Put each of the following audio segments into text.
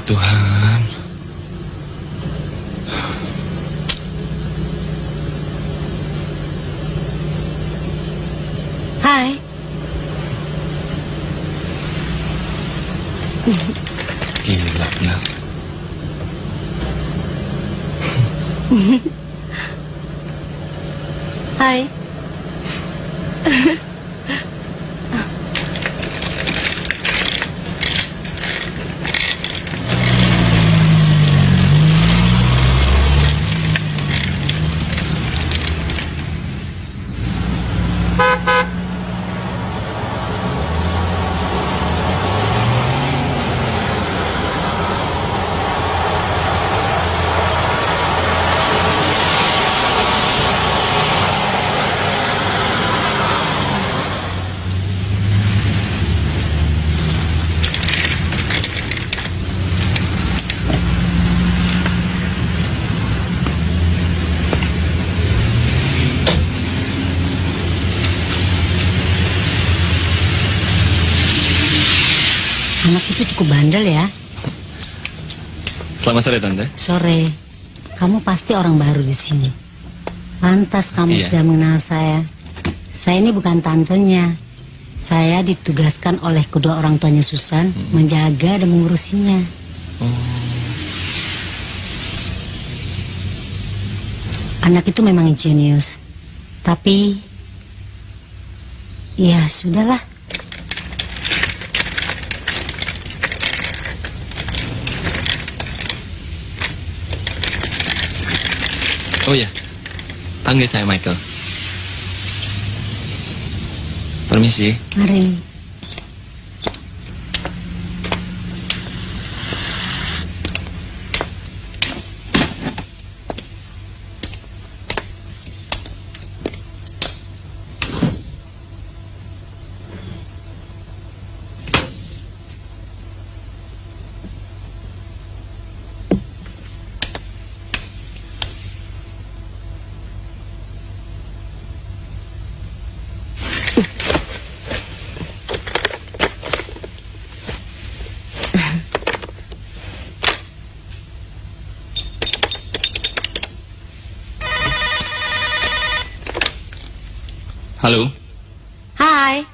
Tuhan. Hai. Gila, benar. Hai. Anak itu cukup bandel ya. Selamat sore, Tante. Sore. Kamu pasti orang baru di sini. Pantas kamu tidak mengenal saya. Saya ini bukan tantenya. Saya ditugaskan oleh kedua orang tuanya Susan menjaga dan mengurusinya. Anak itu memang jenius. Tapi ya sudahlah. Oh ya, panggil saya Michael. Permisi. Mari. Halo. Hai.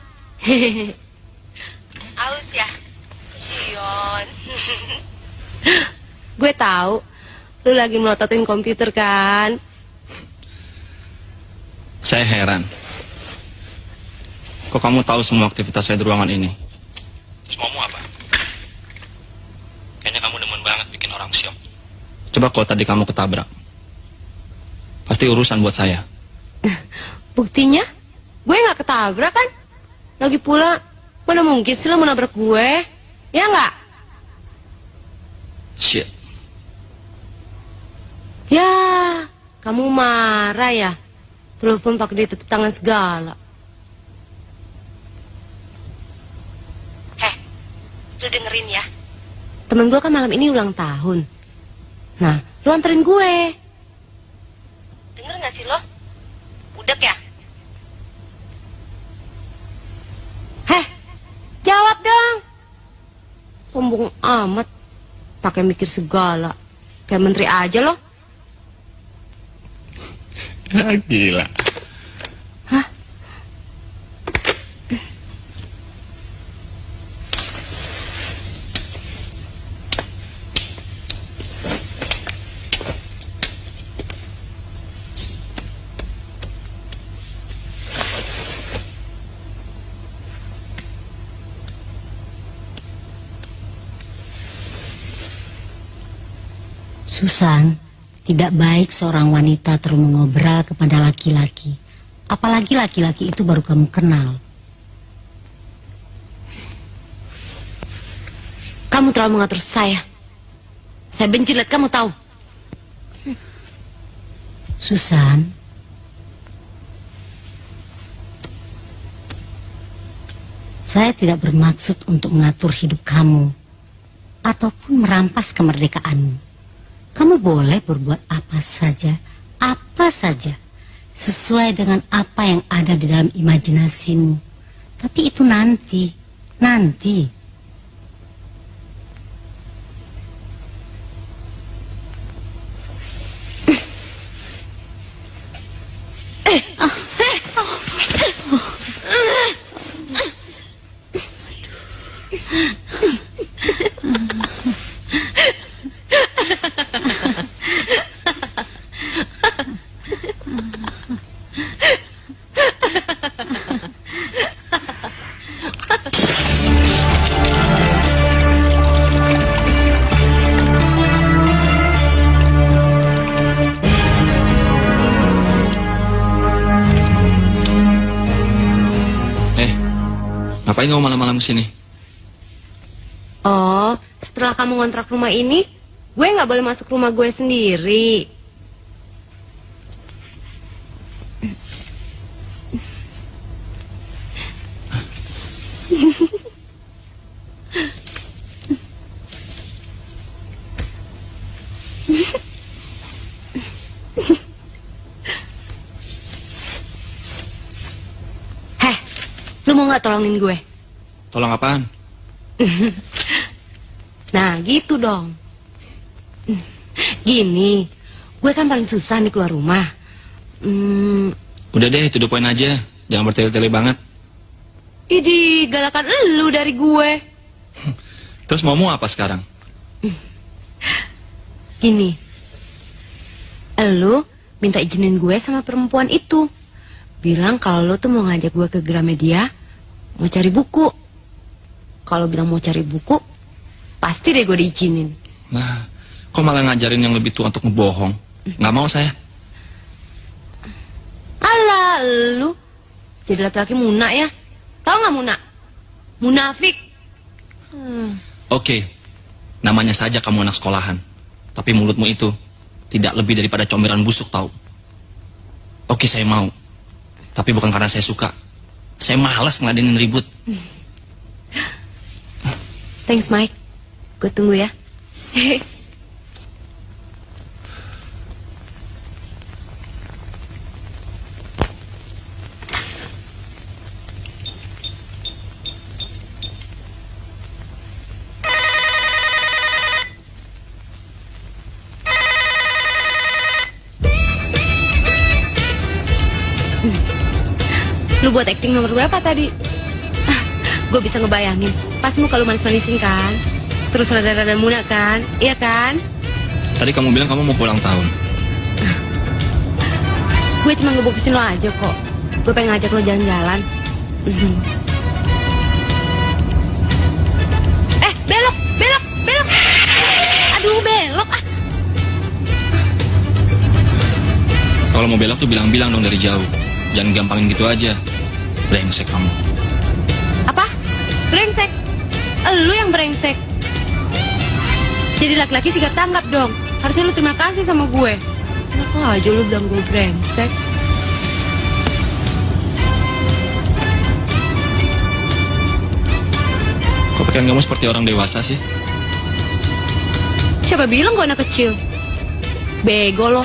Aus ya? Sion. Gue tahu lu lagi melototin komputer kan? Saya heran. Kok kamu tahu semua aktivitas saya di ruangan ini? Terus maumu apa? Kayaknya kamu demen banget bikin orang syok. Coba kalau tadi kamu ketabrak. Pasti urusan buat saya. Buktinya? Gue nggak ketabrak kan? Lagi pula, mana mungkin sih lo menabrak gue? Ya nggak? Shit. Ya, kamu marah ya? Telepon pakai ditutup tangan segala. Lu dengerin ya. Temen gue kan malam ini ulang tahun. Nah, lu anterin gue. Denger nggak sih lo? Budek ya? Jawab dong. Sombong amat. Pakai mikir segala. Kayak menteri aja lo. Gila. Hah? Susan, tidak baik seorang wanita terus mengobrol kepada laki-laki. Apalagi laki-laki itu baru kamu kenal. Kamu terlalu mengatur saya. Saya benci lihat kamu tahu. Susan, saya tidak bermaksud untuk mengatur hidup kamu ataupun merampas kemerdekaanmu. Kamu boleh berbuat apa saja, sesuai dengan apa yang ada di dalam imajinasimu. Tapi itu nanti. Ngapain kamu malam-malam kesini? Oh, setelah kamu ngontrak rumah ini, gue nggak boleh masuk rumah gue sendiri. Heh, lu mau nggak tolongin gue? Tolong apaan? Nah, gitu dong. Gini, gue kan paling susah nih keluar rumah. Udah deh, to the point aja. Jangan bertele-tele banget. Idi, galakan elu dari gue. Terus maumu apa sekarang? Gini, elu minta izinin gue sama perempuan itu. Bilang kalau lu tuh mau ngajak gue ke Gramedia, mau cari buku. Kalau bilang mau cari buku, pasti deh gue diizinin. Nah, kok malah ngajarin yang lebih tua untuk ngebohong? Nggak mau saya. Alah, lu jadi laki-laki munak ya? Tahu nggak munak? Munafik. Oke, namanya saja kamu anak sekolahan. Tapi mulutmu itu tidak lebih daripada comberan busuk, tahu? Oke, saya mau. Tapi bukan karena saya suka. Saya malas ngeladenin ribut. Thanks, Mike. Gue tunggu ya. Lu buat acting nomor berapa tadi? Gue bisa ngebayangin. Pas muka lu manis-manisin kan? Terus rada-rada munak kan? Iya kan? Tadi kamu bilang kamu mau pulang tahun. Gue cuma ngebukisin lo aja kok. Gue pengen ngajak lo jalan-jalan. Belok, belok, belok. Aduh, belok ah. Kalau mau belok tuh bilang-bilang dong dari jauh. Jangan gampangin gitu aja. Brengsek kamu. Apa? Brengsek? Lu yang brengsek. Jadi laki-laki sikat tanggap dong. Harusnya lu terima kasih sama gue. Kenapa aja lu bilang gue brengsek? Kok pakaian kamu seperti orang dewasa sih? Siapa bilang gue anak kecil? Bego lo.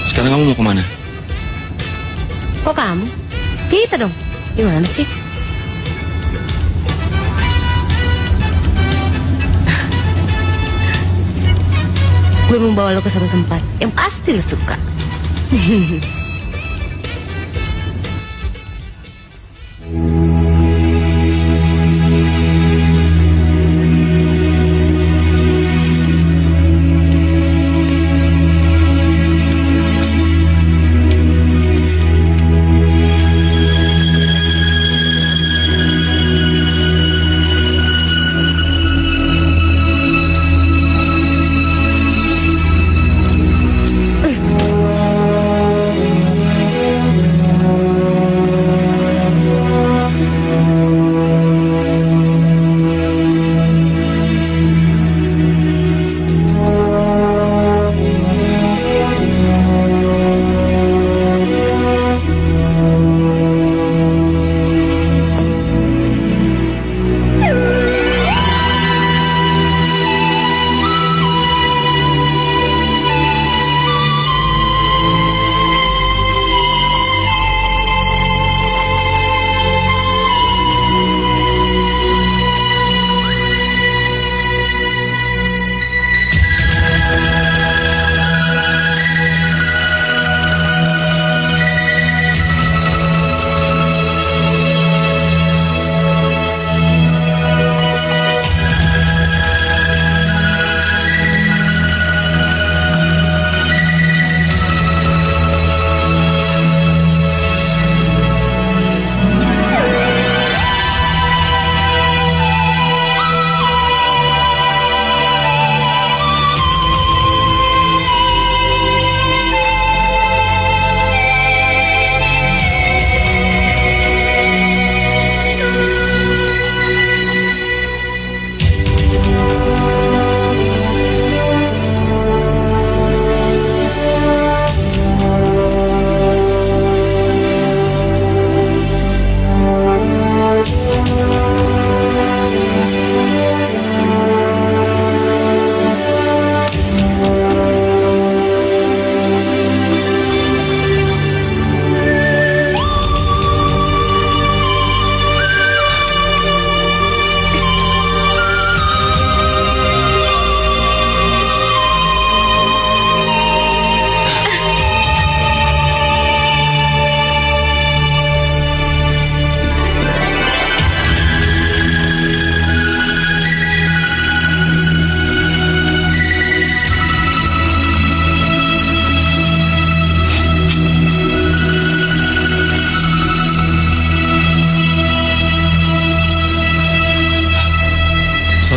Sekarang kamu mau kemana? Kok kamu? Kita dong. Gimana sih? Gue mau bawa lo ke satu tempat yang pasti lo suka.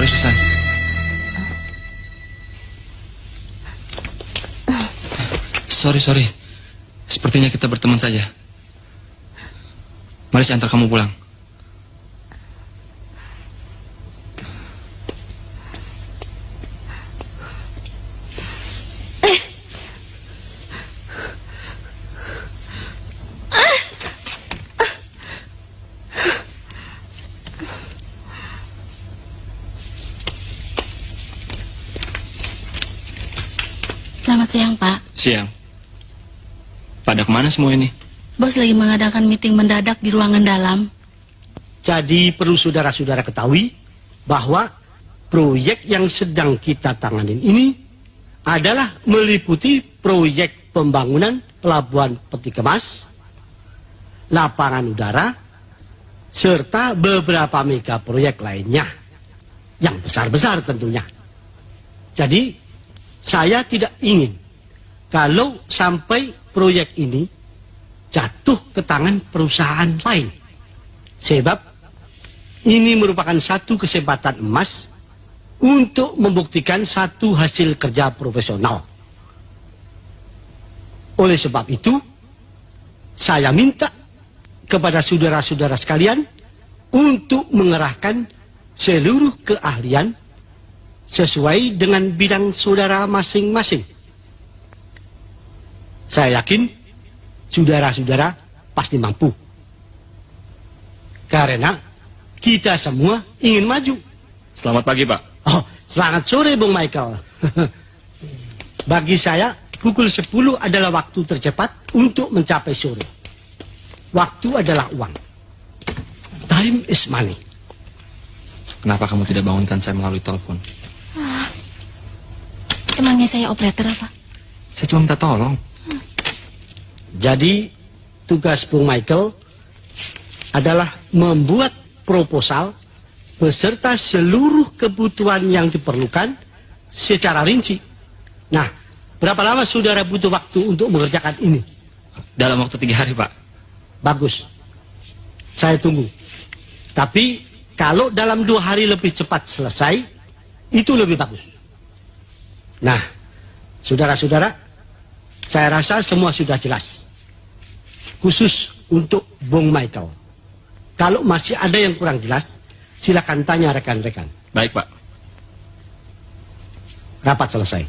Sorry, Susan. Sorry. Sepertinya kita berteman saja. Mari saya antar kamu pulang. Selamat siang, Pak. Siang. Pada kemana semua ini? Bos lagi mengadakan meeting mendadak di ruangan dalam. Jadi perlu saudara-saudara ketahui bahwa proyek yang sedang kita tanganin ini adalah meliputi proyek pembangunan pelabuhan peti kemas, lapangan udara, serta beberapa mega proyek lainnya yang besar-besar tentunya. Jadi saya tidak ingin kalau sampai proyek ini jatuh ke tangan perusahaan lain. Sebab ini merupakan satu kesempatan emas untuk membuktikan satu hasil kerja profesional. Oleh sebab itu, saya minta kepada saudara-saudara sekalian untuk mengerahkan seluruh keahlian sesuai dengan bidang saudara masing-masing. Saya yakin saudara-saudara pasti mampu. Karena kita semua ingin maju. Selamat pagi, Pak. Oh, selamat sore, Bung Michael. Bagi saya, pukul 10 adalah waktu tercepat untuk mencapai sore. Waktu adalah uang. Time is money. Kenapa kamu tidak bangunkan saya melalui telepon? Emangnya saya operator apa? Saya cuma minta tolong. Jadi, tugas Bung Michael adalah membuat proposal beserta seluruh kebutuhan yang diperlukan secara rinci. Nah, berapa lama saudara butuh waktu untuk mengerjakan ini? Dalam waktu 3 hari, Pak. Bagus. Saya tunggu. Tapi, kalau dalam 2 hari lebih cepat selesai, itu lebih bagus. Nah, saudara-saudara, saya rasa semua sudah jelas. Khusus untuk Bung Michael. Kalau masih ada yang kurang jelas, silakan tanya rekan-rekan. Baik, Pak. Rapat selesai.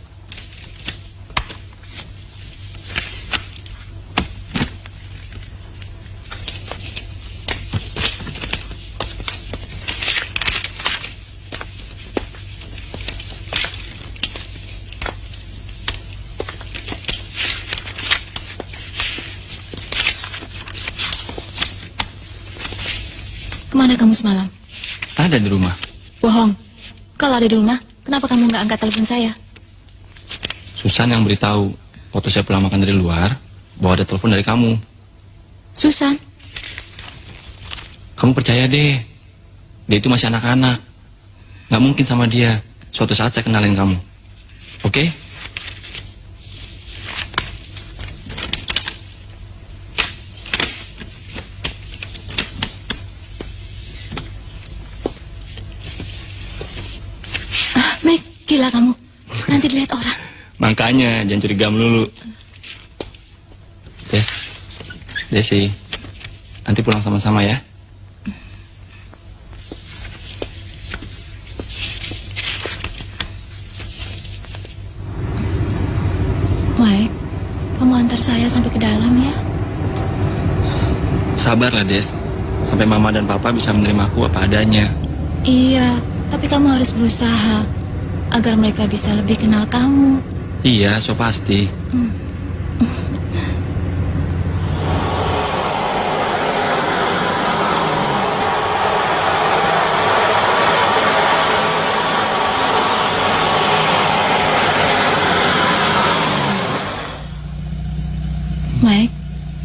Kemana kamu semalam? Ada di rumah. Bohong. Kalau ada di rumah, kenapa kamu nggak angkat telepon saya? Susan yang beritahu waktu saya pulang makan dari luar bahwa ada telepon dari kamu. Susan? Kamu percaya deh, dia itu masih anak-anak. Nggak mungkin sama dia. Suatu saat saya kenalin kamu. Oke? Meg, gila kamu. Nanti dilihat orang. Makanya jangan curiga melulu. Desi, nanti pulang sama-sama ya. Mike, kamu antar saya sampai ke dalam ya. Sabarlah, Des. Sampai Mama dan Papa bisa menerima aku apa adanya. Iya, tapi kamu harus berusaha agar mereka bisa lebih kenal kamu. Iya, so pasti. Mike,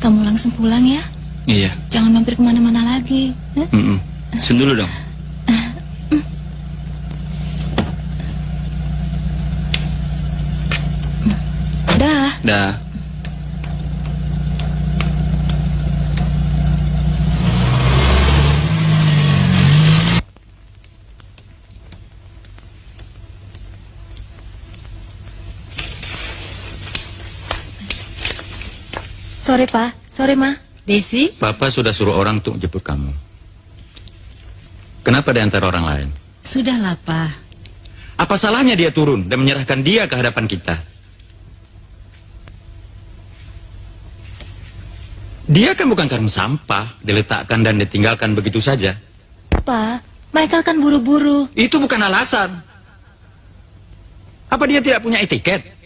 kamu langsung pulang ya. Iya. Jangan mampir kemana-mana lagi. Sen dulu dong. Dah. Dah. Sore, Pak. Sore, Ma. Desi, Papa sudah suruh orang untuk jemput kamu. Kenapa di antara orang lain? sudahlah, Pak. Apa salahnya dia turun dan menyerahkan dia ke hadapan kita? Dia kan bukan karung sampah, diletakkan dan ditinggalkan begitu saja. Pak, Michael kan buru-buru. Itu bukan alasan. Apa dia tidak punya etiket?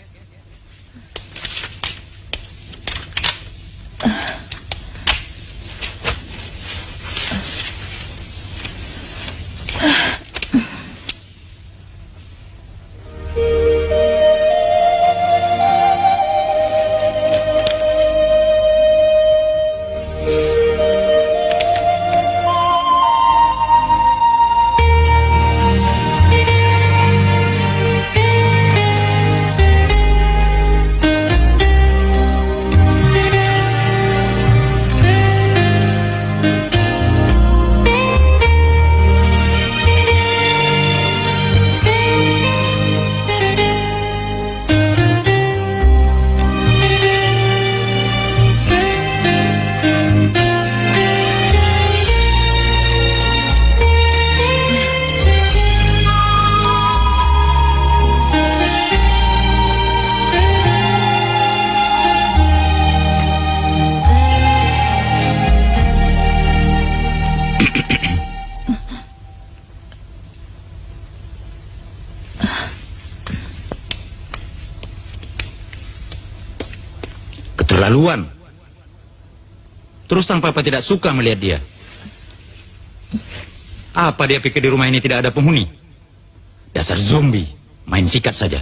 Keterlaluan. Terus terang Papa tidak suka melihat dia. Apa dia pikir di rumah ini tidak ada penghuni? Dasar zombie, main sikat saja.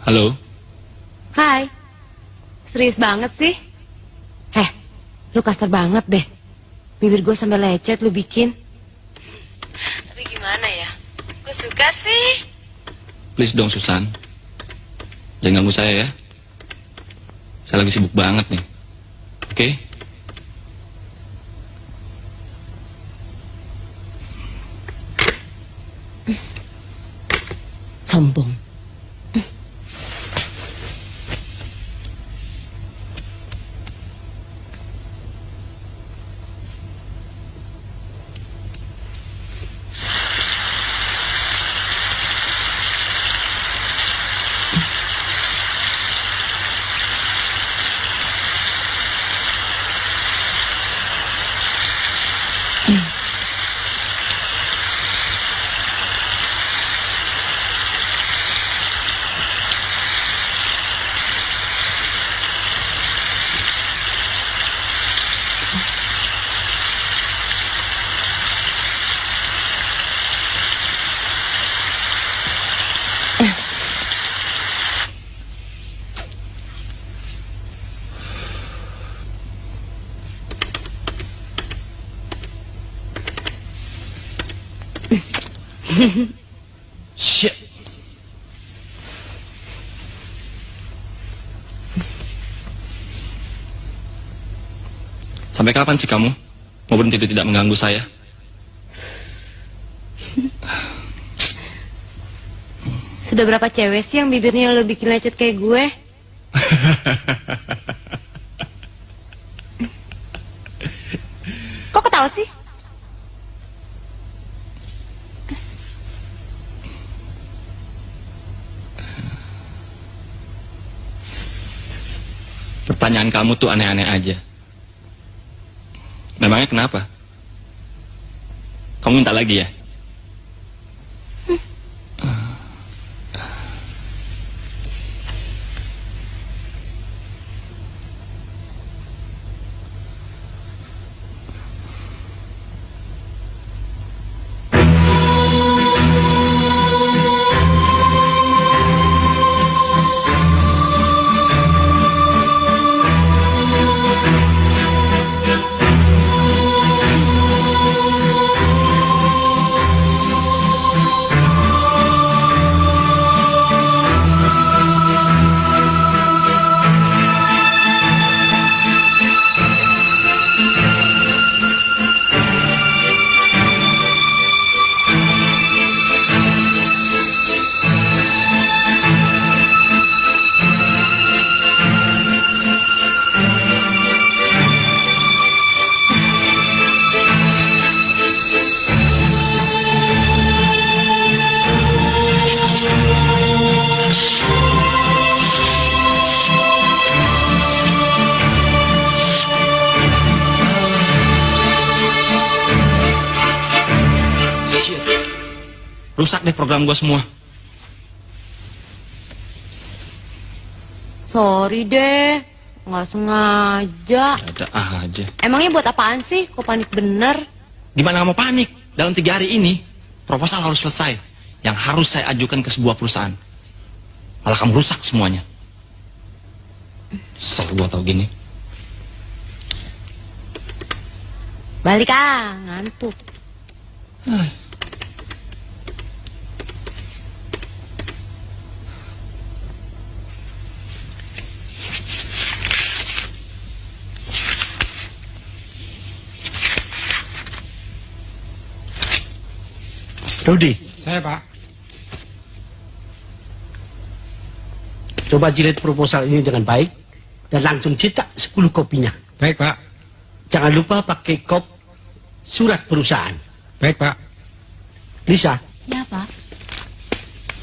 Halo? Hai. Serius banget sih? Lu kasar banget deh. Bibir gue sampai lecet lu bikin. Tapi gimana ya? Gue suka sih. Please dong Susan. Jangan ganggu saya ya. Saya lagi sibuk banget nih. Oke? Sombong. Shit. Sampai kapan sih kamu mau berhenti tidak mengganggu saya? Sudah berapa cewek sih yang bibirnya lo bikin lecet kayak gue? Kok ketawa sih? Pertanyaan kamu tuh aneh-aneh aja. Memangnya kenapa? Kamu minta lagi ya? Rusak deh program gue semua. Sorry deh, nggak sengaja. Ada aja. Emangnya buat apaan sih? Kok panik bener? Gimana kamu panik? Dalam 3 hari ini, proposal harus selesai. Yang harus saya ajukan ke sebuah perusahaan. Malah kamu rusak semuanya. Kesel gue tau gini. Balik ngantuk. Rudi, Saya, Pak. coba jilid proposal ini dengan baik dan langsung cetak 10 kopinya. Baik, Pak. Jangan lupa pakai kop surat perusahaan. Baik, Pak. Lisa, Ya, Pak.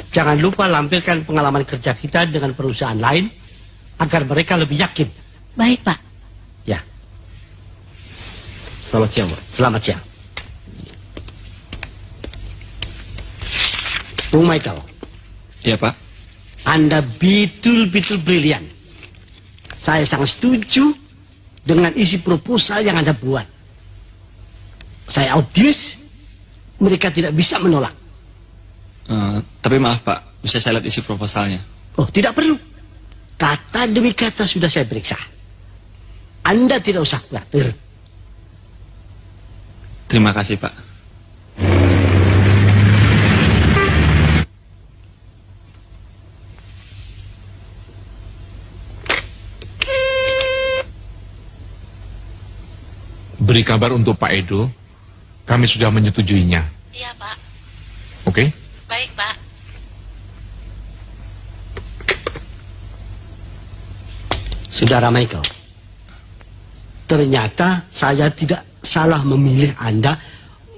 jangan lupa lampirkan pengalaman kerja kita dengan perusahaan lain agar mereka lebih yakin. Baik, Pak. Ya, Selamat siang, Pak. selamat siang. Bung Michael, Iya, Pak. Anda betul-betul brilian. Saya sangat setuju dengan isi proposal yang Anda buat. Saya optimis mereka tidak bisa menolak. Tapi maaf, Pak. Bisa saya lihat isi proposalnya? Oh, tidak perlu. Kata demi kata sudah saya periksa. Anda tidak usah khawatir. Terima kasih, Pak. Beri kabar untuk Pak Edo. Kami sudah menyetujuinya. Iya, Pak. Oke? Baik, Pak. Saudara Michael, ternyata saya tidak salah memilih Anda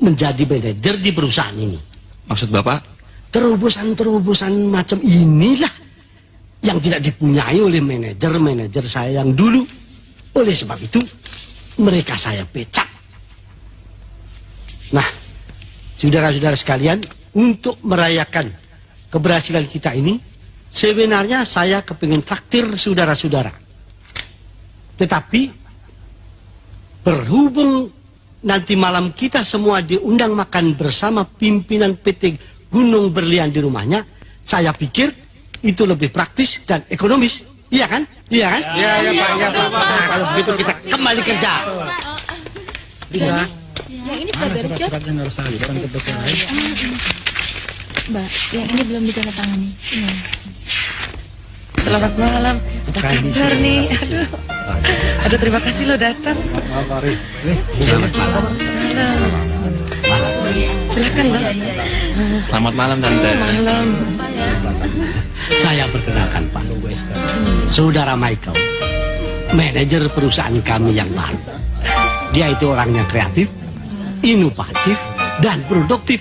menjadi manajer di perusahaan ini. Maksud Bapak? Terobosan-terobosan macam inilah yang tidak dipunyai oleh manajer-manajer saya yang dulu. Oleh sebab itu, mereka saya pecat. Nah, saudara-saudara sekalian, untuk merayakan keberhasilan kita ini, sebenarnya saya kepingin traktir saudara-saudara. Tetapi, berhubung nanti malam kita semua diundang makan bersama pimpinan PT Gunung Berlian di rumahnya, saya pikir itu lebih praktis dan ekonomis. Iya kan? Iya kan? Iya, Pak. Iya, Pak. Nah, kalau begitu kita kembali kerja. Bisa. Yang ini sudah beres, Jod? Suratnya nggak usah lihat ke dokter lain. Mbak, yang ini belum ditandatangani. Selamat malam. Apa kabar nih? Aduh, terima kasih lo datang. Maaf, Ari. Selamat malam. Malam. Silakan, Bang. Selamat malam, Tante. Malam. Saya perkenalkan Pak, Saudara Michael, manajer perusahaan kami yang baru. Dia itu orangnya kreatif, inovatif, dan produktif.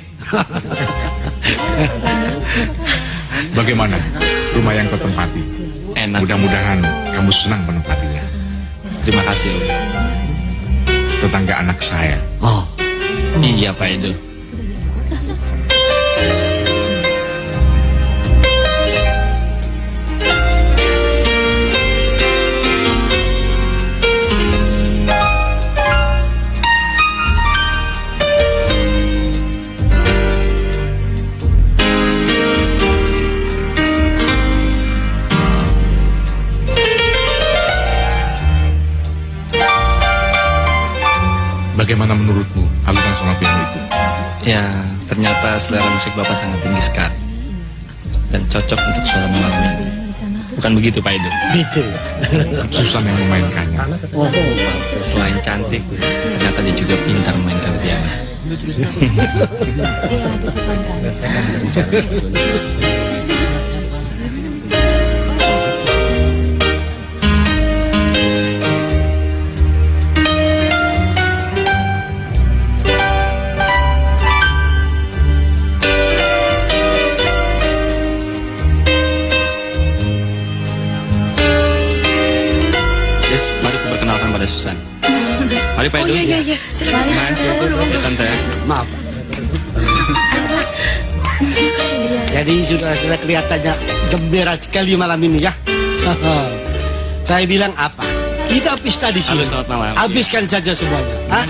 Bagaimana rumah yang kau tempati? Enak. Mudah-mudahan kamu senang menempatinya. Terima kasih, Om. Tetangga anak saya. Oh, Iya, Pak Edo. Bagaimana menurutmu alunan sonor piano itu? Ya, ternyata selera musik Bapak sangat tinggi sekali. Dan cocok untuk suara malam ini. Bukan begitu, Pak Edo? gitu. Susan yang memainkannya. Oh, Selain cantik, ternyata dia juga pintar memainkan piano. Yes, mari ku perkenalkan pada Susan. Mari, Pak Edo. Iya. Silakan. Ya, Tante. maaf. Jadi sudah kelihatannya gembira sekali malam ini ya. Saya bilang apa? Kita pesta di sini. Halo, selamat malam. Habiskan saja semuanya. Hah?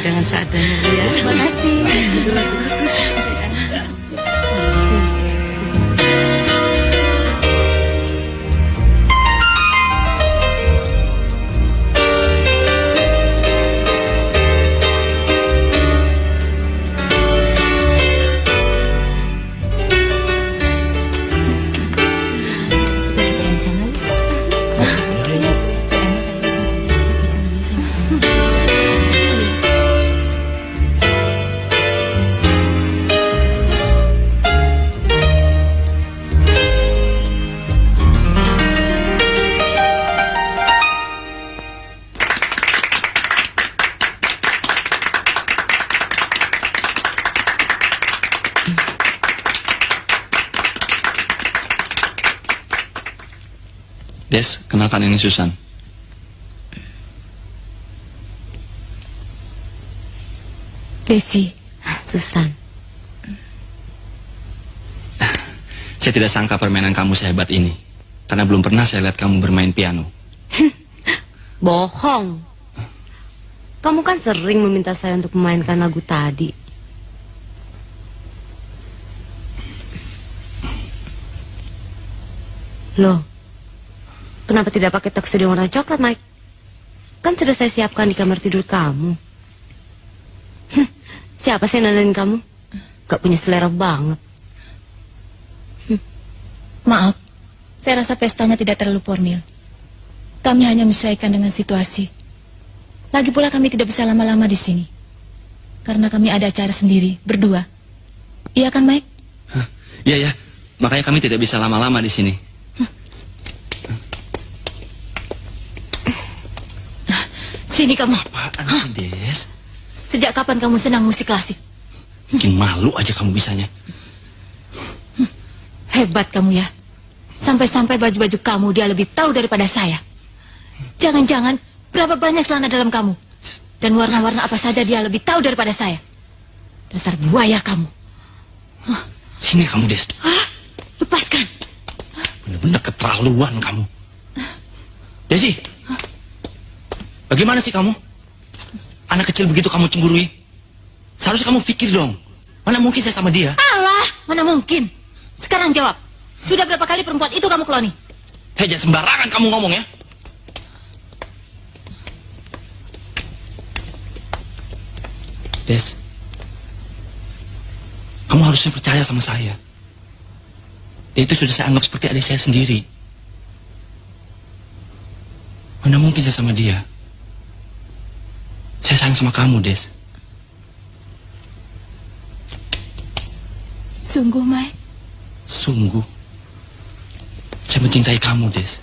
Dengan seadanya, Bu, ya. Terima kasih. Des, kenalkan ini Susan. Desi. Susan, Saya tidak sangka permainan kamu sehebat ini. Karena belum pernah saya lihat kamu bermain piano. Bohong. Kamu kan sering meminta saya untuk memainkan lagu tadi. Loh, kenapa tidak pakai tuxedo warna coklat, Mike? Kan sudah saya siapkan di kamar tidur kamu. Siapa sih yang dandanin kamu? Gak punya selera banget. Maaf, saya rasa pestanya tidak terlalu formal. Kami hanya menyesuaikan dengan situasi. Lagi pula kami tidak bisa lama-lama di sini. Karena kami ada acara sendiri, berdua. Iya kan, Mike? Iya, ya. Makanya kami tidak bisa lama-lama di sini. Sini kamu. Apaan sih, Des? Sejak kapan kamu senang musik klasik? Bikin malu aja kamu bisanya. Hebat kamu ya. Sampai-sampai baju-baju kamu dia lebih tahu daripada saya. Jangan-jangan berapa banyak celana dalam kamu. Dan warna-warna apa saja dia lebih tahu daripada saya. Dasar buaya kamu. Sini kamu, Des. Lepaskan. Bener-bener keterlaluan kamu. Desi, bagaimana sih kamu? Anak kecil begitu kamu cemburui. Seharusnya kamu pikir dong. Mana mungkin saya sama dia? Alah, mana mungkin. Sekarang jawab. Sudah berapa kali perempuan itu kamu keloni? Hei, jangan sembarangan kamu ngomong ya. Des, kamu harusnya percaya sama saya. Dia itu sudah saya anggap seperti adik saya sendiri. Mana mungkin saya sama dia? Saya sayang sama kamu, Des. Sungguh, Mike? Sungguh. Saya mencintai kamu, Des.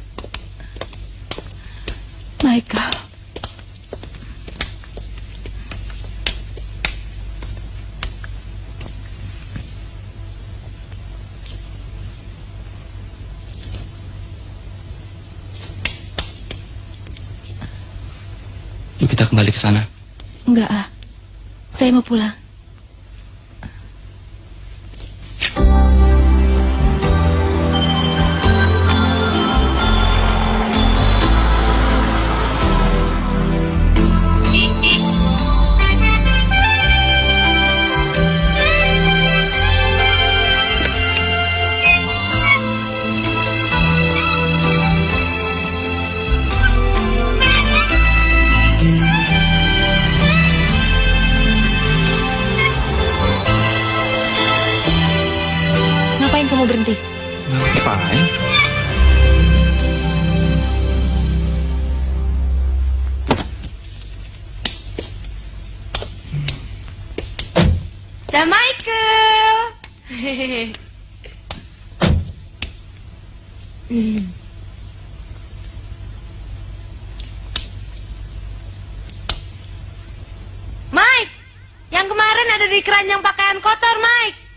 Michael. Yuk kita kembali ke sana. Enggak, saya mau pulang. Ngapain kamu berhenti? Ngapain? Dan Michael. Mike, yang kemarin ada di keranjang pakaian kotor, Mike.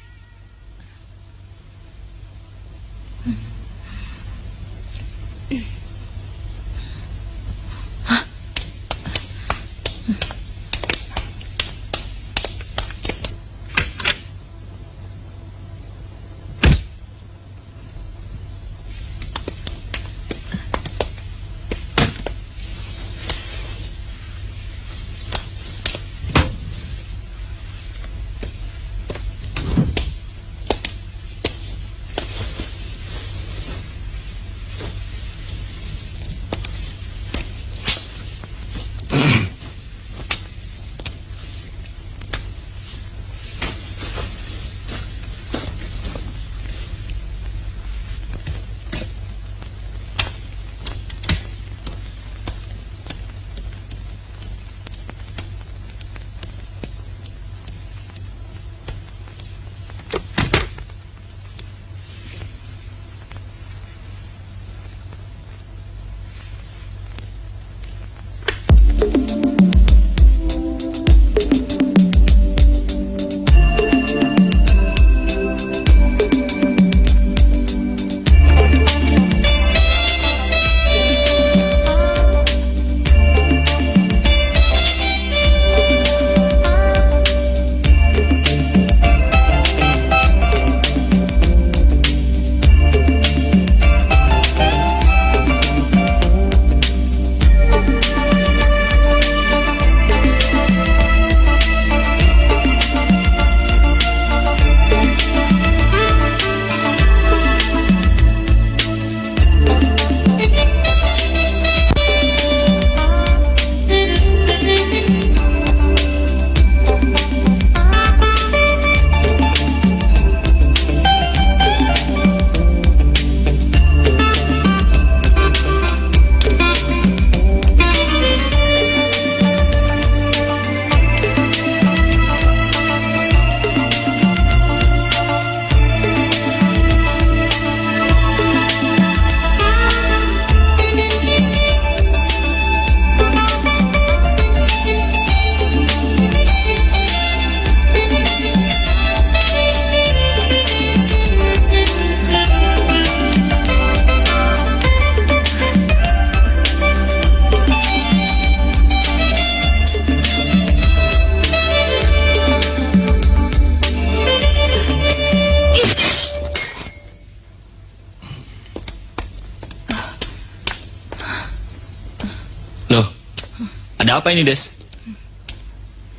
Ada apa ini, Des?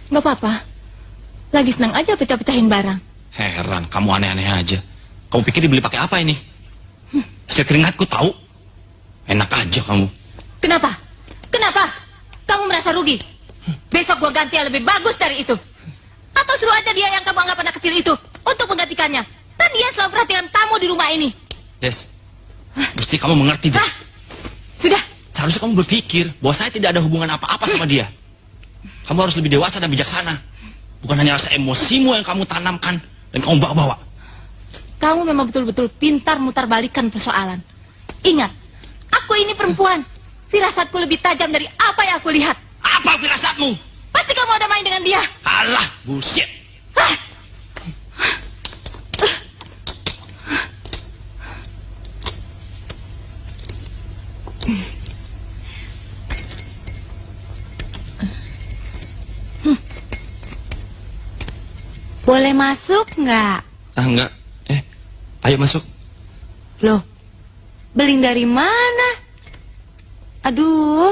Nggak apa-apa. Lagi senang aja pecah-pecahin barang. Heran, kamu aneh-aneh aja. Kamu pikir dibeli pakai apa ini? Hasil keringatku tahu. Enak aja kamu. Kenapa? Kenapa? Kamu merasa rugi? Besok gua ganti yang lebih bagus dari itu. Atau suruh aja dia yang kamu anggap anak kecil itu untuk menggantikannya. Kan dia selalu perhatikan kamu di rumah ini. Des, mesti kamu mengerti, Des. Hah? Sudah. Seharusnya kamu berpikir bahwa saya tidak ada hubungan apa-apa sama dia. Kamu harus lebih dewasa dan bijaksana. Bukan hanya rasa emosimu yang kamu tanamkan dan kamu bawa-bawa. Kamu memang betul-betul pintar mutar balikan persoalan. Ingat, aku ini perempuan. Firasatku lebih tajam dari apa yang aku lihat. Apa firasatmu? Pasti kamu ada main dengan dia. Alah, bullshit. Hah? Boleh masuk nggak? Ah, enggak. Ayo masuk. Loh, beling dari mana? Aduh,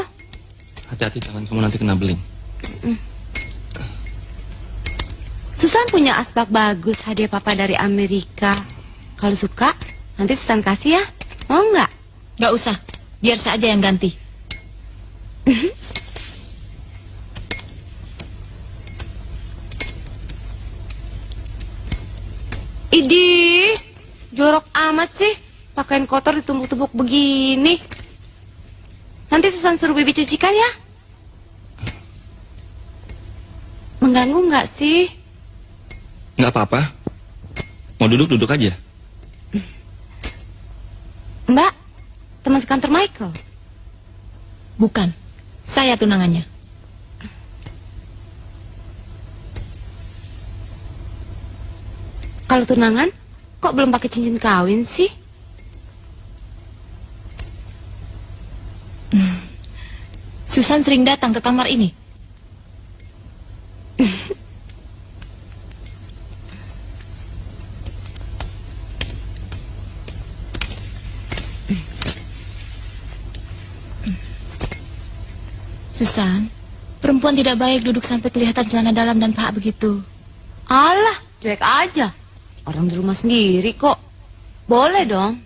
Hati-hati tangan kamu nanti kena beling. Susan punya asbak bagus hadiah papa dari Amerika. Kalau suka, nanti Susan kasih ya. Mau nggak? Gak usah, biar saja yang ganti. Idih, jorok amat sih. Pakaian kotor ditumpuk-tumpuk begini. Nanti Susan suruh Bibi cucikan ya. Mengganggu nggak sih? Nggak apa-apa. Mau duduk aja. Mbak, teman sekantor Michael. Bukan, saya tunangannya. Kalau tunangan, kok belum pakai cincin kawin sih? Susan sering datang ke kamar ini. Susan, perempuan tidak baik duduk sampai kelihatan celana dalam dan paha begitu. Alah, cuek aja. Orang di rumah sendiri kok. Boleh dong.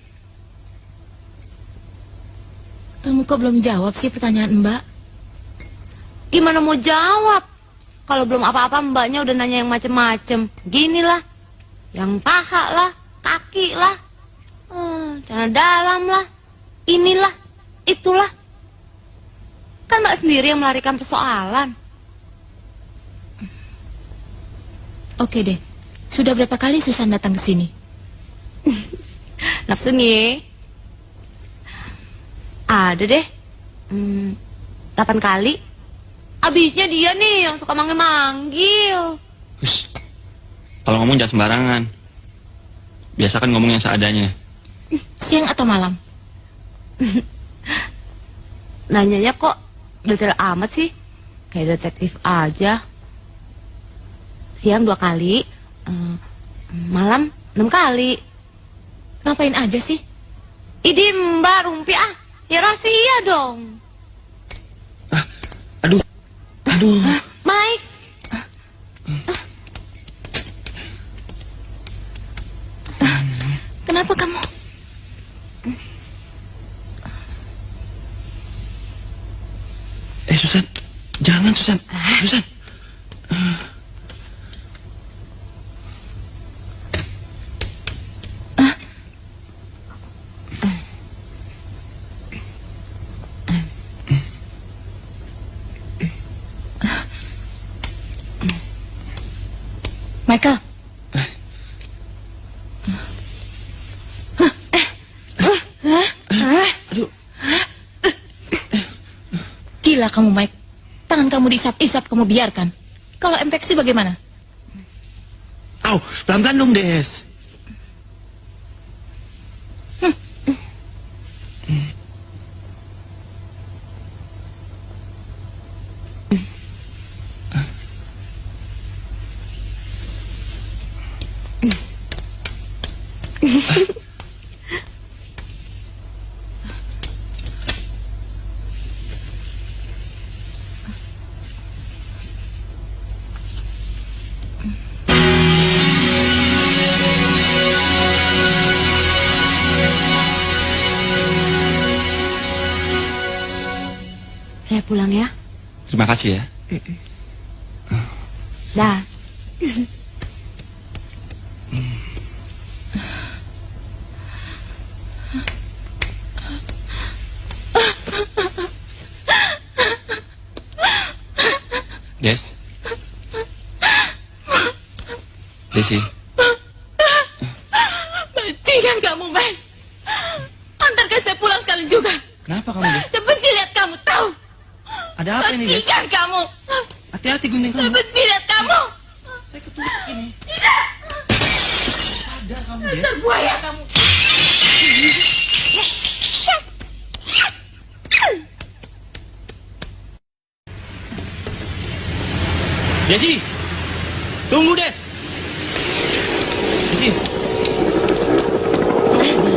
Kamu kok belum jawab sih pertanyaan Mbak? Gimana mau jawab? Kalau belum apa-apa mbaknya udah nanya yang macem-macem. Ginilah, yang paha lah, kaki lah, celana dalam lah, inilah, itulah. Kan mbak sendiri yang melarikan persoalan. Oke deh, sudah berapa kali Susan datang ke sini? Nafsu nih. Ada deh 8 kali. Abisnya dia nih yang suka manggil-manggil. Hush. Kalau ngomong jangan sembarangan. Biasakan ngomong yang seadanya. Siang atau malam? Nanyanya kok detail amat sih. Kayak detektif aja. Siang 2 kali, malam 6 kali. Ngapain aja sih? Idi mbak rumpi ah. Ya rahasia dong. Aduh. Mike. Kenapa kamu? Susan. Jangan, Susan. Susan. Michael. Aduh. Gila kamu, Mike. Tangan kamu diisap-isap kamu biarkan. Kalau infeksi bagaimana? Au, pelan-pelan dong, Des. saya pulang ya. Terima kasih ya. Dah. Des. Desi. Bajingan kamu, Mike. Antarkan saya pulang sekali juga. Kenapa kamu, Des? Saya benci lihat kamu, tahu? Ada apa ini, Des? Bajingan kamu. Hati-hati gunting Saya kamu. benci lihat kamu. Saya ketusuk ini. Tidak. Sadar kamu, Des. Dasar buaya kamu. Desi. Tunggu, Des. Desi. Tunggu.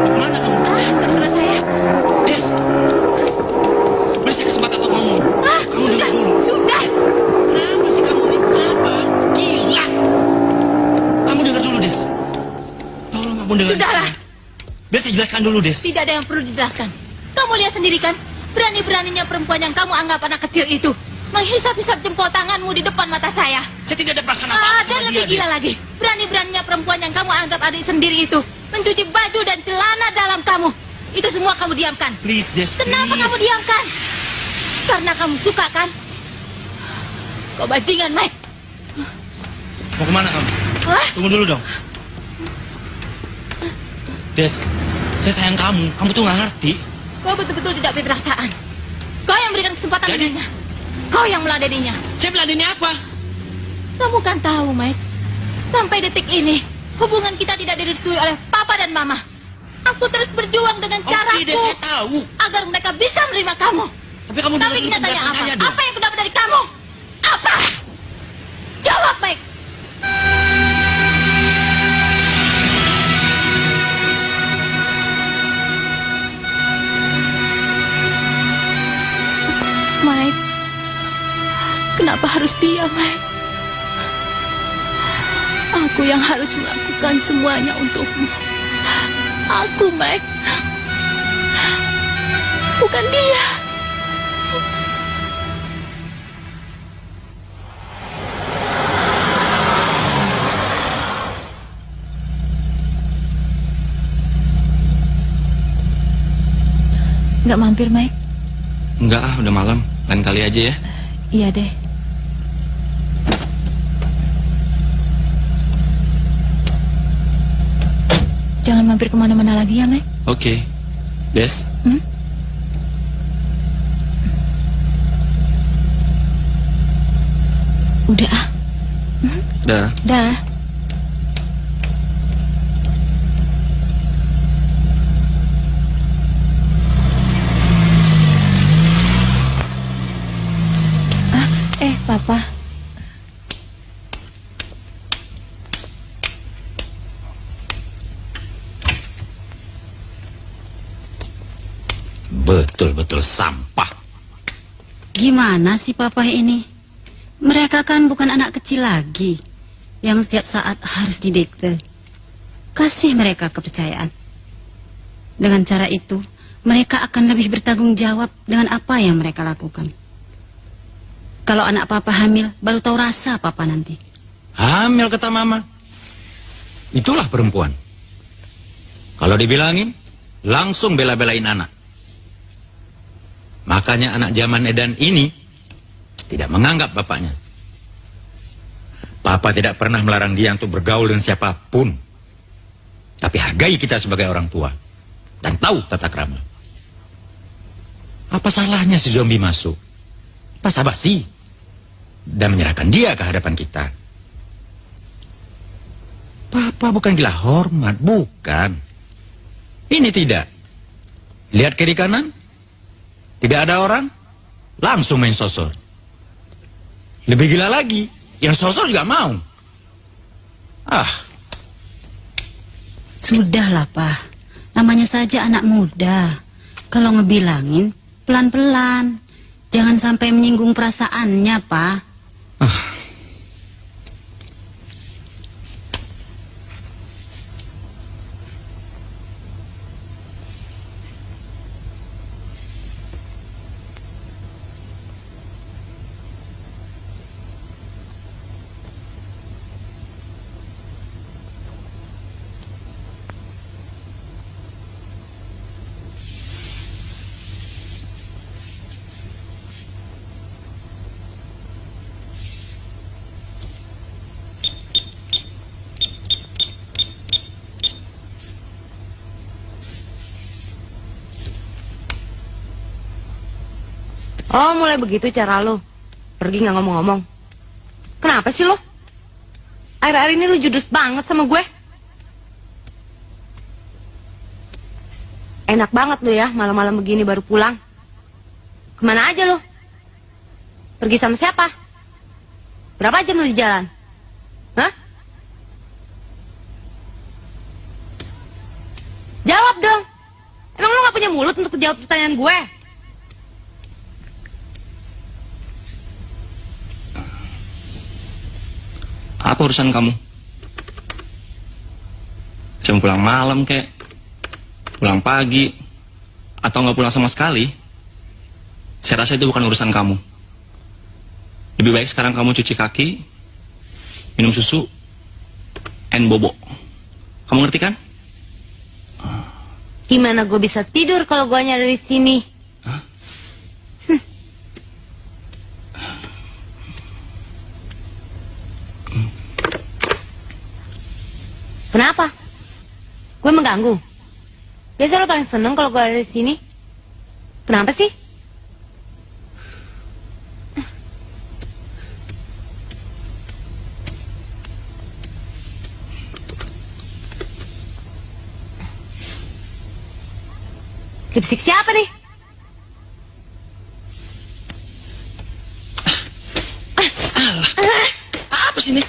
Kemana kamu? Terserah saya. Des. Beri saya kesempatan untuk ngomong. Kamu dengar dulu. Sudah. Kenapa sih kamu ini? Kenapa? Gila. Kamu dengar dulu, Des. Tolong kamu dengar. Sudahlah. Biar saya jelaskan dulu, Des. Tidak ada yang perlu dijelaskan. Kamu lihat sendiri kan? Berani-beraninya perempuan yang kamu anggap anak kecil itu menghisap-hisap jempol tanganmu di depan mata saya. Saya tidak ada perasaan apa-apa Dan sama lebih dia, gila Des. lagi, berani-beraninya perempuan yang kamu anggap adik sendiri itu mencuci baju dan celana dalam kamu. Itu semua kamu diamkan. Please, Des, Kenapa please. kamu diamkan? Karena kamu suka kan? Kau bajingan, Mike. Mau kemana kamu? Hah? Tunggu dulu dong. Des, saya sayang kamu. Kamu tuh nggak ngerti. Kau betul-betul tidak berperasaan. Kau yang berikan kesempatan Jadi- dengannya. Kau yang meladeninya. Saya meladeni apa? Kamu kan tahu, Mike. Sampai detik ini, hubungan kita tidak direstui oleh Papa dan Mama. Aku terus berjuang dengan caraku Des, saya tahu. agar mereka bisa menerima kamu. Tapi kamu dengar Tapi dulu kenyataannya penjelasan apa? saya dong. Apa yang aku dapat dari kamu? Apa? Jawab, Mike. Mike, kenapa harus dia, Mike? Aku yang harus melakukan semuanya untukmu. Aku, Mike. Bukan dia. Nggak mampir, Mike? Enggak, udah malam. Lain kali aja ya. Iya deh. Jangan mampir kemana-mana lagi ya, Mike. Oke. Des, Udah ah. dah. Dah. Papa. Betul-betul sampah. Gimana sih papa ini? Mereka kan bukan anak kecil lagi yang setiap saat harus didikte. Kasih mereka kepercayaan. Dengan cara itu, mereka akan lebih bertanggung jawab dengan apa yang mereka lakukan. Kalau anak papa hamil, baru tahu rasa papa nanti. Hamil kata mama. Itulah perempuan. Kalau dibilangin, langsung bela-belain anak. Makanya anak zaman edan ini tidak menganggap bapaknya. Papa tidak pernah melarang dia untuk bergaul dengan siapapun. Tapi hargai kita sebagai orang tua. Dan tahu tata krama. Apa salahnya si zombie masuk? Basa-basi. Dan menyerahkan dia ke hadapan kita. Papa bukan gila hormat, bukan. Ini tidak. Lihat kiri kanan, tidak ada orang, langsung main sosor. Lebih gila lagi, yang sosor juga mau. Sudahlah, Pak. Namanya saja anak muda. Kalau ngebilangin, pelan-pelan. Jangan sampai menyinggung perasaannya, Pak. Oh, mulai begitu cara lo. Pergi nggak ngomong-ngomong. Kenapa sih lo? Akhir-akhir ini lo judes banget sama gue. Enak banget lo ya, malam-malam begini baru pulang. Kemana aja lo? Pergi sama siapa? Berapa jam lo di jalan? Hah? Jawab dong. Emang lo gak punya mulut untuk jawab pertanyaan gue? Apa urusan kamu? Saya mau pulang malam kek, pulang pagi, atau nggak pulang sama sekali? Saya rasa itu bukan urusan kamu. Lebih baik sekarang kamu cuci kaki, minum susu, and bobo. Kamu ngerti kan? Gimana gue bisa tidur kalau gue nyari di sini? Kenapa? Gue mengganggu. Biasa lo paling seneng kalau gue ada di sini. Kenapa sih? Lipstick siapa nih? Apa sih ini?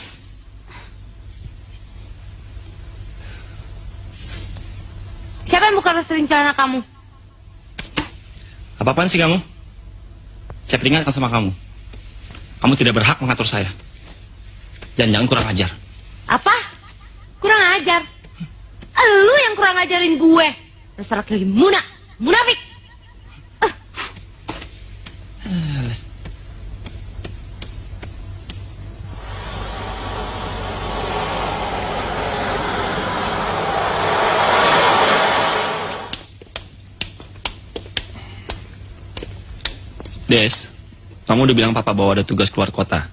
Siapa yang buka restoran celana kamu? Apa-apaan sih kamu? Saya peringatkan sama kamu. Kamu tidak berhak mengatur saya. Dan jangan kurang ajar. Apa? Kurang ajar? Lu yang kurang ajarin gue. Dasar lagi munafik. Des, kamu udah bilang papa bahwa ada tugas keluar kota.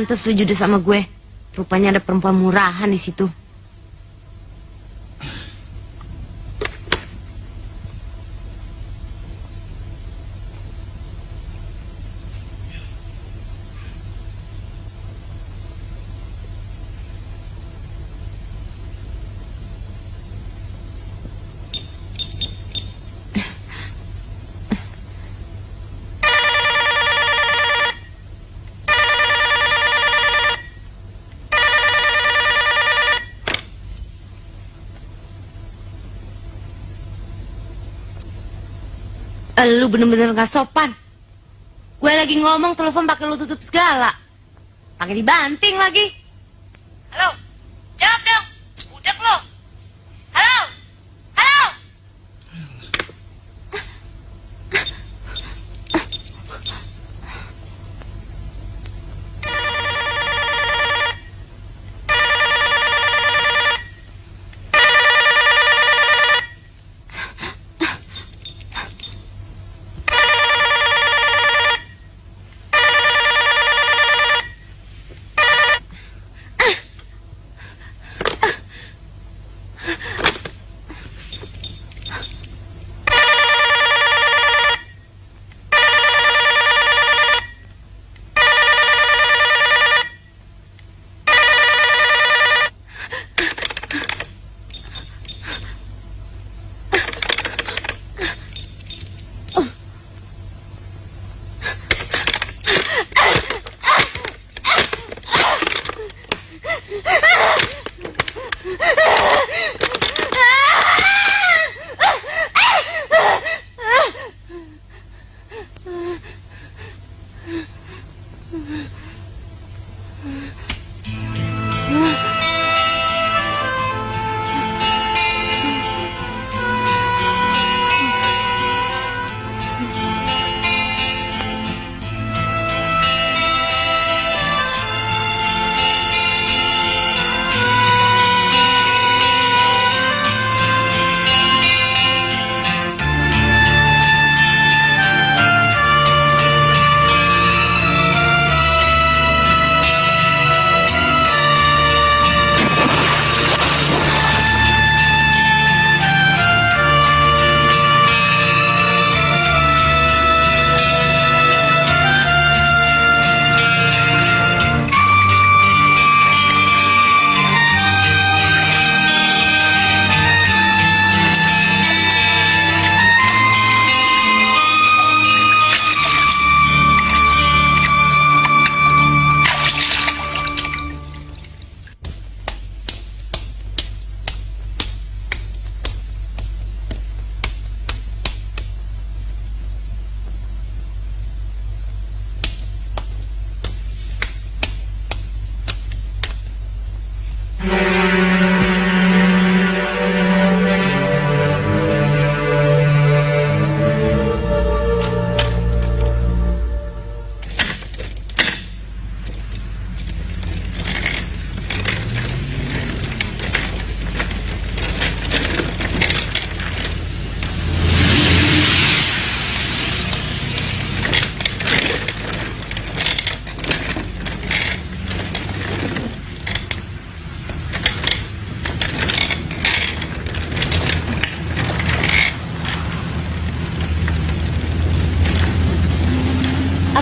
pantas lu judes sama gue. Rupanya ada perempuan murahan di situ. Lu bener-bener gak sopan. Gue lagi ngomong telepon pakai lu tutup segala. Pakai dibanting lagi. Halo, jawab dong. Udah lo. Halo, halo.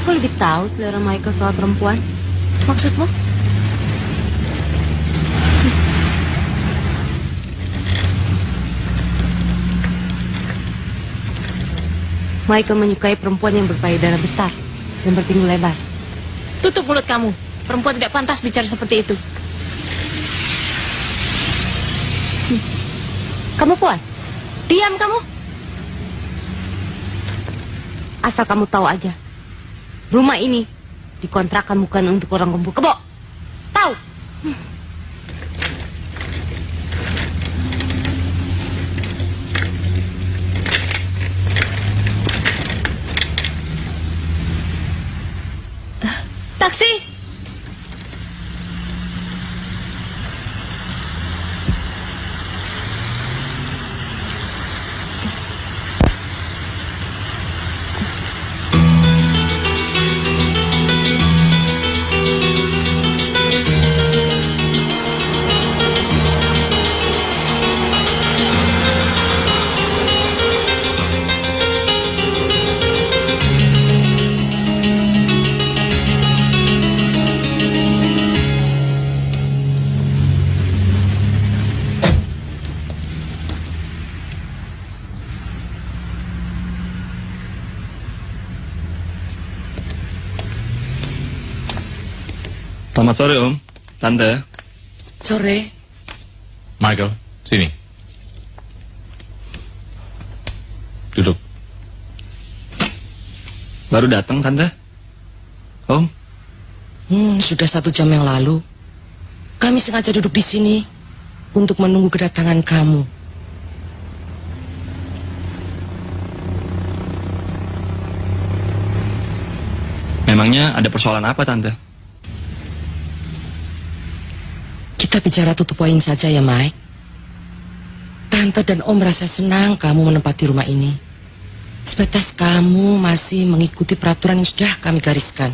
Aku lebih tahu selera Michael soal perempuan. Maksudmu? Michael menyukai perempuan yang berpayudara besar dan berpinggul lebar. Tutup mulut kamu. Perempuan tidak pantas bicara seperti itu. Kamu puas? Diam kamu. Asal kamu tahu aja, rumah ini dikontrakan bukan untuk orang kumpul kebo. Tahu? Taksi! Selamat sore, Om. Tante. Sore. Michael, sini. Duduk. Baru datang, Tante. Om. Sudah 1 jam yang lalu. Kami sengaja duduk di sini untuk menunggu kedatangan kamu. Memangnya ada persoalan apa, Tante? Kita bicara tutup poin saja ya, Mike. Tante dan Om merasa senang kamu menempati rumah ini. Sebatas kamu masih mengikuti peraturan yang sudah kami gariskan.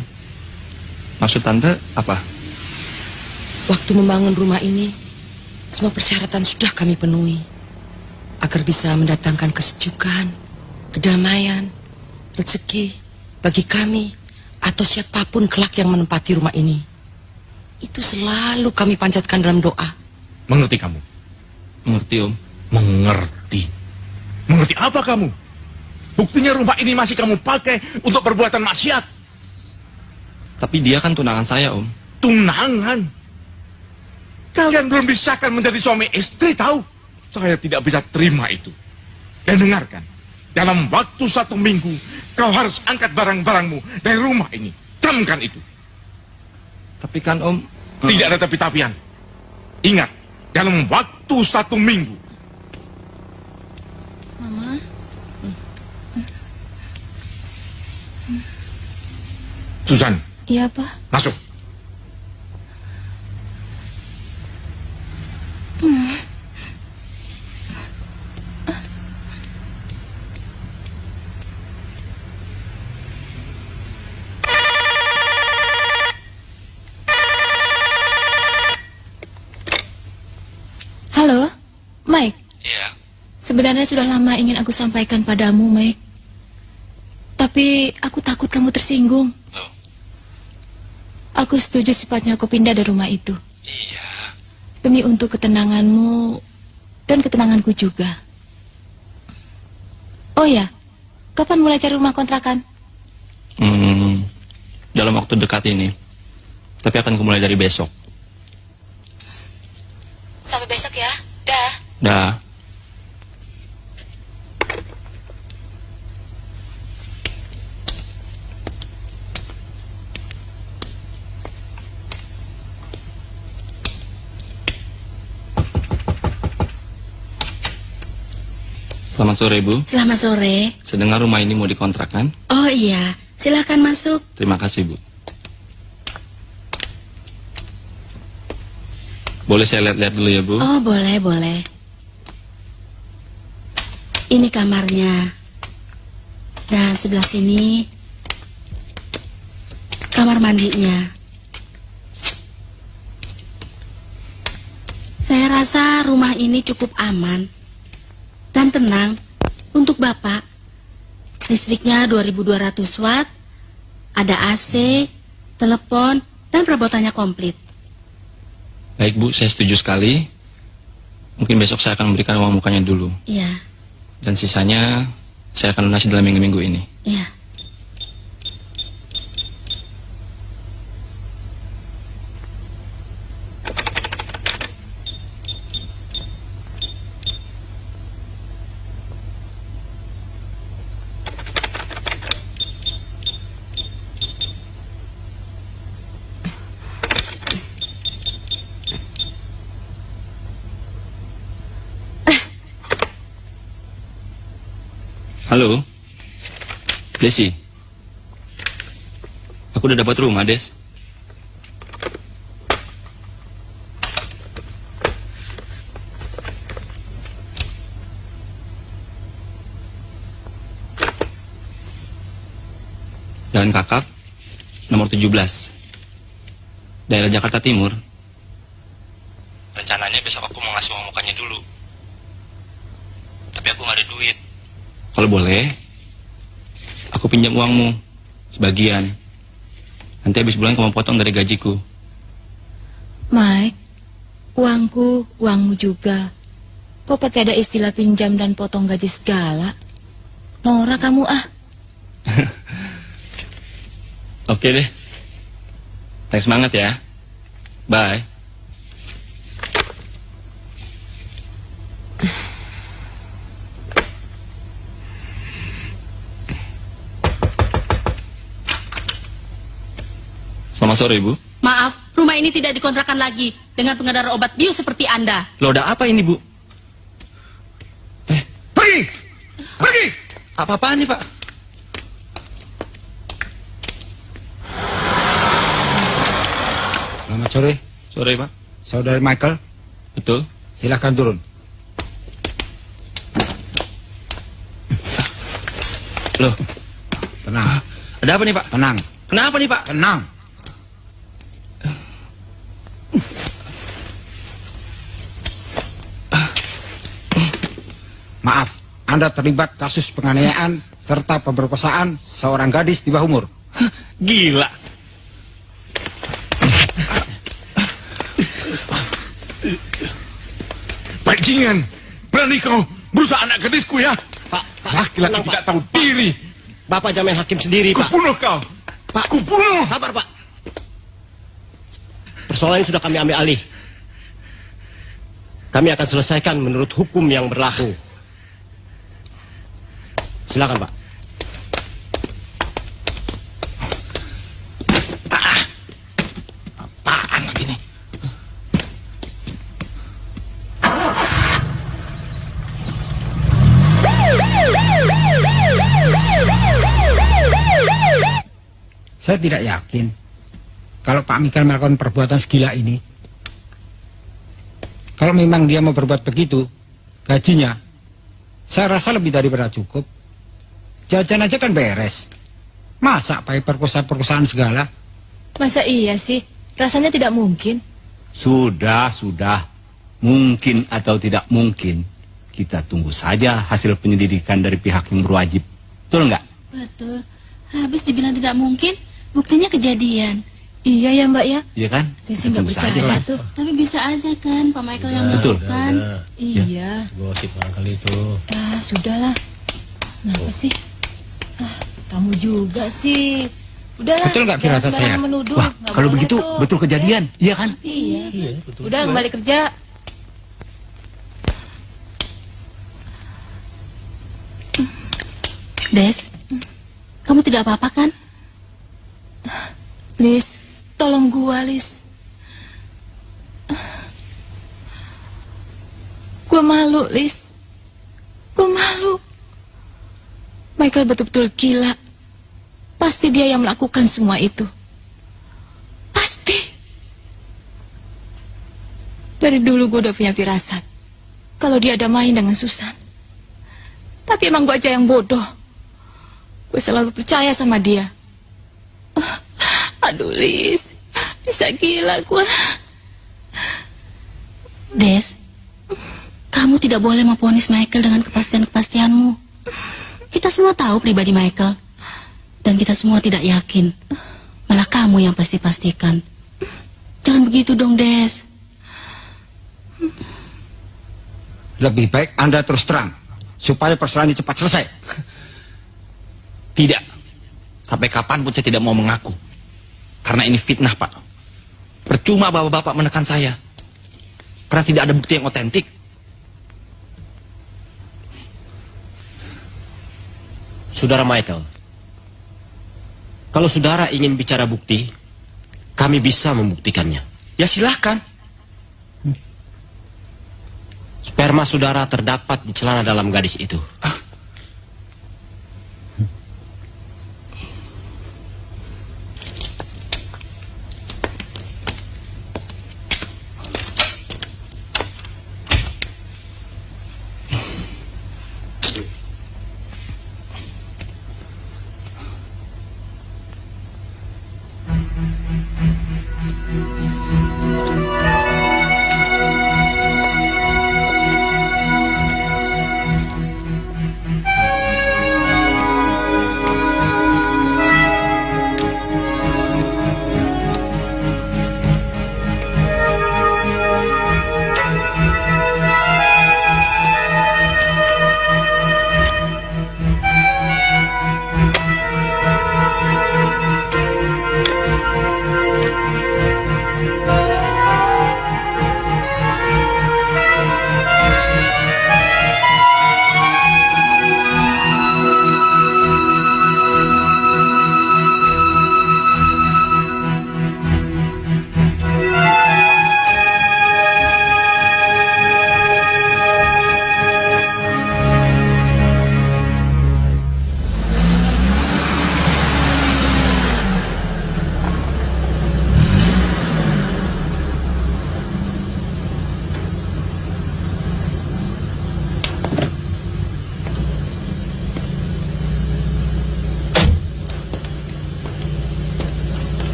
Maksud Tante apa? Waktu membangun rumah ini, semua persyaratan sudah kami penuhi. Agar bisa mendatangkan kesejukan, kedamaian, rezeki bagi kami atau siapapun kelak yang menempati rumah ini. Itu selalu kami panjatkan dalam doa. Mengerti kamu? Mengerti, Om. Mengerti. Mengerti apa kamu? Buktinya rumah ini masih kamu pakai untuk perbuatan maksiat. Tapi dia kan tunangan saya, Om. Tunangan? Kalian belum disahkan menjadi suami istri, tahu? Saya tidak bisa terima itu. Dan dengarkan, dalam waktu 1 minggu, kau harus angkat barang-barangmu dari rumah ini. Camkan itu. Tapi kan, Om... Tidak ada tapi-tapian. Ingat, dalam waktu 1 minggu. Mama? Susan, Iya, Pak. masuk. Halo, Mike. Iya. Sebenarnya sudah lama ingin aku sampaikan padamu, Mike. Tapi aku takut kamu tersinggung. Loh? Aku setuju sifatnya aku pindah dari rumah itu. Iya. Demi untuk ketenanganmu dan ketenanganku juga. Oh ya, kapan mulai cari rumah kontrakan? Dalam waktu dekat ini. Tapi akan kumulai dari besok. Sampai besok ya. Dah. Dah. Selamat sore, Bu. Selamat sore. Sedengar rumah ini mau dikontrakkan. Oh iya, silakan masuk. Terima kasih, Bu. Boleh saya lihat-lihat dulu ya, Bu? Oh, boleh, boleh. Ini kamarnya. Dan sebelah sini kamar mandinya. Saya rasa rumah ini cukup aman dan tenang untuk Bapak. Listriknya 2200 watt, ada AC, telepon, dan perabotannya komplit. Baik, Bu, saya setuju sekali. Mungkin besok saya akan memberikan uang mukanya dulu. Iya, Dan sisanya saya akan lunasi dalam minggu-minggu ini. iya. Halo, Desi. Aku udah dapat rumah, Des. Jalan Kakap, nomor 17. Daerah Jakarta Timur. Rencananya besok aku mau ngasih uang mukanya dulu. Tapi aku nggak ada duit. Kalau boleh, aku pinjam uangmu sebagian. Nanti habis bulan kamu potong dari gajiku. Mike, uangku, uangmu juga. Kok pakai ada istilah pinjam dan potong gaji segala? Nora kamu ah. Oke deh. Thanks semangat ya. Bye. Selamat sore, Ibu. Maaf, rumah ini tidak dikontrakan lagi dengan pengedar obat bius seperti Anda. Loh, ada apa ini, Bu? Pergi! Pergi! Apa-apaan nih, Pak? Selamat sore, Sore, Pak. saudari Michael. Betul. Silahkan turun. Loh, Tenang, ada apa nih, Pak? tenang, Kenapa nih, Pak? tenang. Maaf, Anda terlibat kasus penganiayaan serta pemerkosaan seorang gadis di bawah umur. Gila. Bajingan! Berani kau berusaha anak gadisku ya? Pak, Laki-laki tenang, tidak Pak. tahu diri. Bapak jangan main hakim sendiri, Pak. Kubunuh kau. Pak, Kubunuh. sabar, Pak. Persoalan ini sudah kami ambil alih. Kami akan selesaikan menurut hukum yang berlaku. Silakan, Pak. Apaan lagi nih? Saya tidak yakin kalau Pak Michael melakukan perbuatan segila ini. Kalau memang dia mau berbuat begitu, gajinya saya rasa lebih daripada cukup. Jajan aja kan beres. Masa pakai perkosaan segala? Masa iya sih? Rasanya tidak mungkin. Sudah. Mungkin atau tidak mungkin, kita tunggu saja hasil penyelidikan dari pihak yang berwajib. Betul nggak? Betul. Habis dibilang tidak mungkin, buktinya kejadian. Iya ya Mbak ya. Iya kan? Saya sih Kita nggak tunggu saja percaya lah. tuh. Tapi bisa aja kan Pak Michael yang Betul. melakukan. Iya. Gosip kali itu. Ah, sudahlah. Kenapa sih? Ah, kamu juga sih. Udahlah. Betul nggak jangan firasat sembarangan saya? menuduh. Wah, Nggak kalau boleh begitu tuh. betul kejadian, iya kan? Iya. Udah kembali kerja. Des, kamu tidak apa-apa kan? Lis, tolong gua, Lis. Gua malu, Lis. Gua malu. Michael betul-betul gila. Pasti dia yang melakukan semua itu. Pasti. Dari dulu gua udah punya firasat kalau dia ada main dengan Susan. Tapi emang gua aja yang bodoh. Gue selalu percaya sama dia. Aduh, Lis. Bisa gila gue. Des, kamu tidak boleh memvonis Michael dengan kepastian-kepastianmu. Kita semua tahu pribadi Michael. Dan kita semua tidak yakin. Malah kamu yang pasti-pastikan. Jangan begitu dong, Des. Lebih baik Anda terus terang supaya persoalan ini cepat selesai. Tidak. Sampai kapanpun saya tidak mau mengaku. Karena ini fitnah, Pak. Percuma bapak-bapak menekan saya. Karena tidak ada bukti yang otentik. Saudara Michael, kalau saudara ingin bicara bukti, kami bisa membuktikannya. Ya silahkan. Sperma saudara terdapat di celana dalam gadis itu.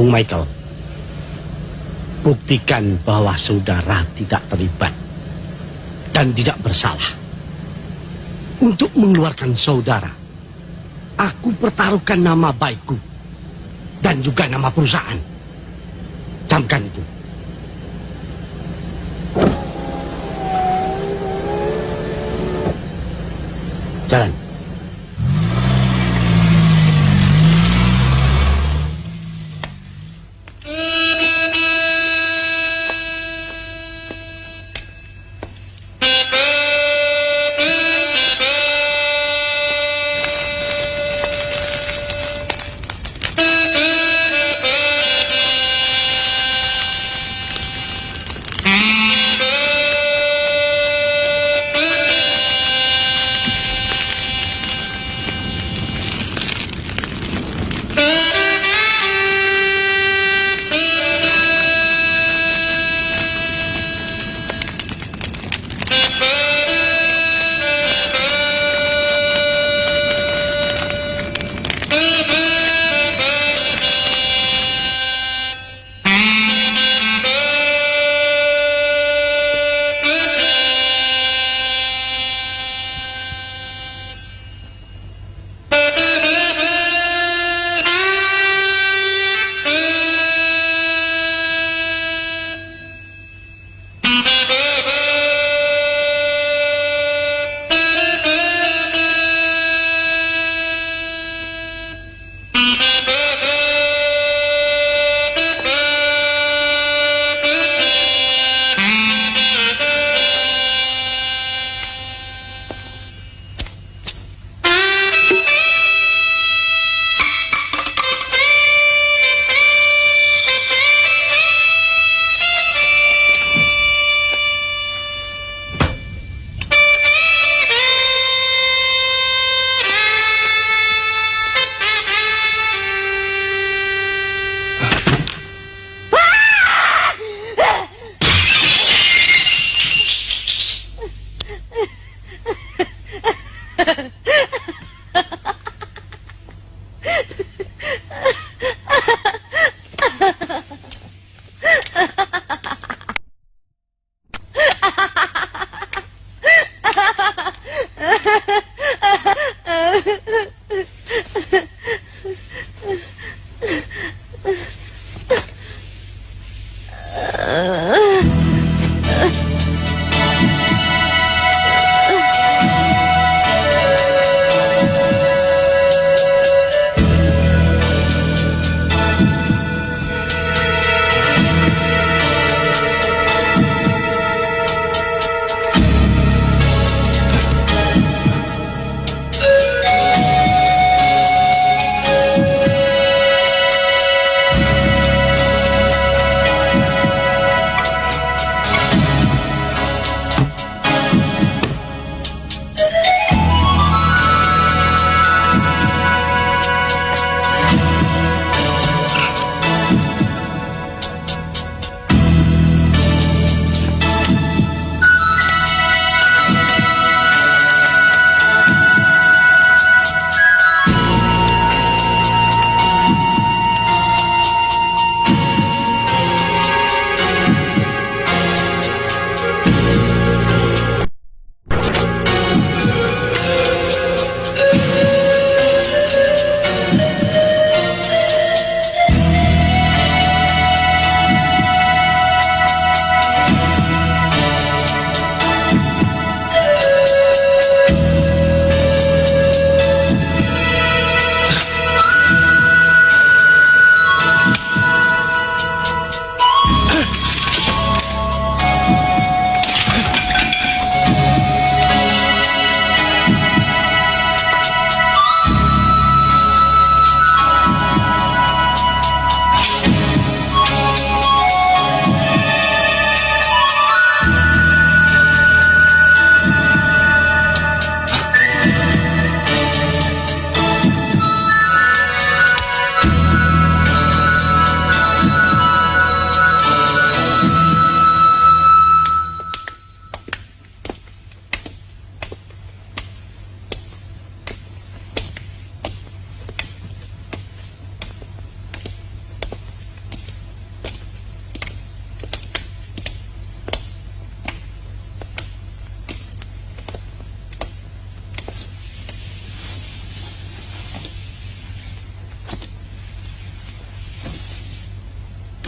Bung Michael, buktikan bahwa saudara tidak terlibat dan tidak bersalah. Untuk mengeluarkan saudara, aku pertaruhkan nama baikku dan juga nama perusahaan. Camkan itu. Jalan.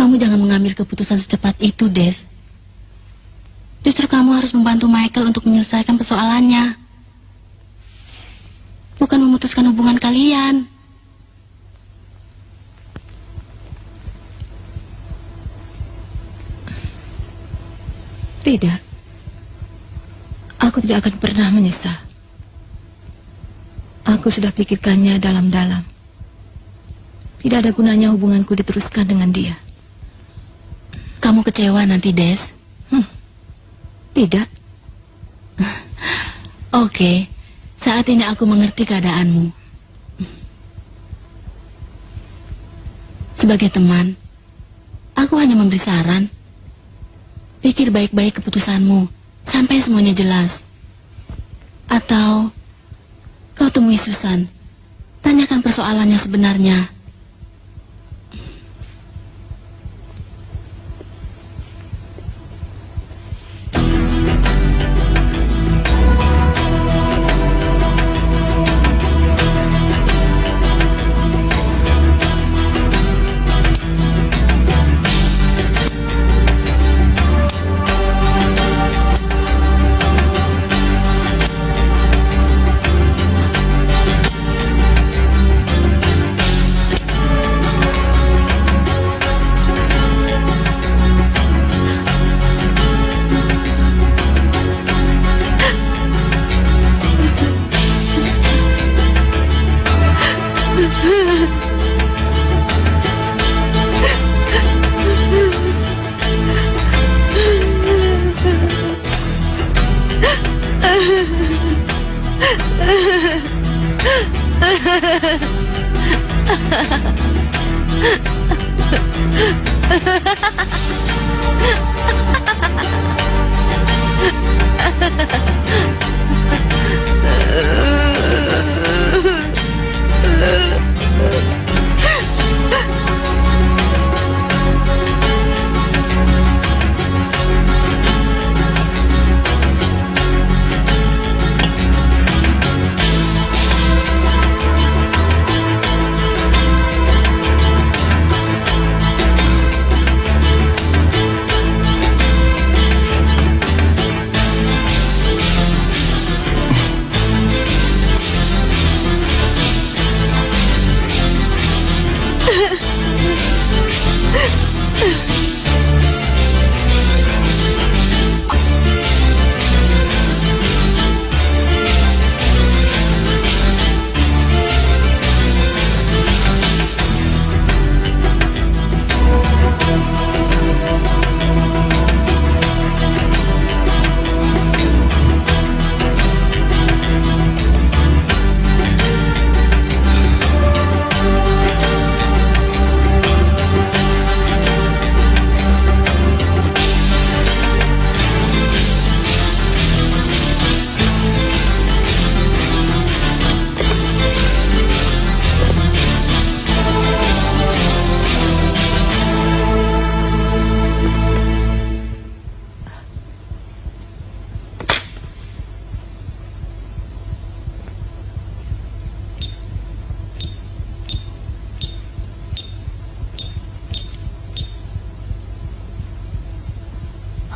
Kamu jangan mengambil keputusan secepat itu, Des. Justru kamu harus membantu Michael untuk menyelesaikan persoalannya. Bukan memutuskan hubungan kalian. Tidak. Aku tidak akan pernah menyesal. Aku sudah pikirkannya dalam-dalam. Tidak ada gunanya hubunganku diteruskan dengan dia. Kamu kecewa nanti, Des? Tidak. Oke, saat ini aku mengerti keadaanmu. Sebagai teman, aku hanya memberi saran. Pikir baik-baik keputusanmu sampai semuanya jelas. Atau kau temui Susan, tanyakan persoalannya sebenarnya.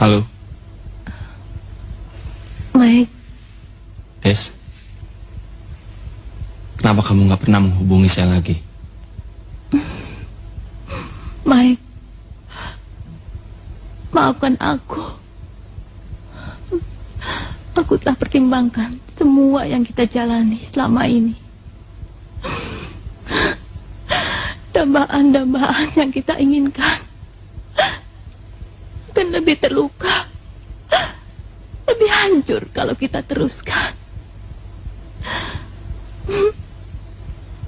Halo, Mike, Des. Kenapa kamu nggak pernah menghubungi saya lagi? Mike, maafkan aku. Aku telah pertimbangkan semua yang kita jalani selama ini. Dambaan-dambaan yang kita inginkan akan lebih terluka, lebih hancur kalau kita teruskan.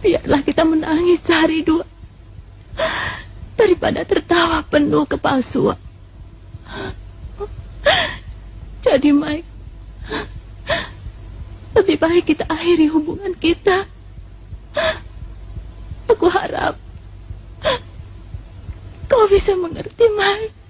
Biarlah kita menangis sehari dua daripada tertawa penuh kepalsuan. Jadi Mike, lebih baik kita akhiri hubungan kita. Aku harap kau bisa mengerti, Mike.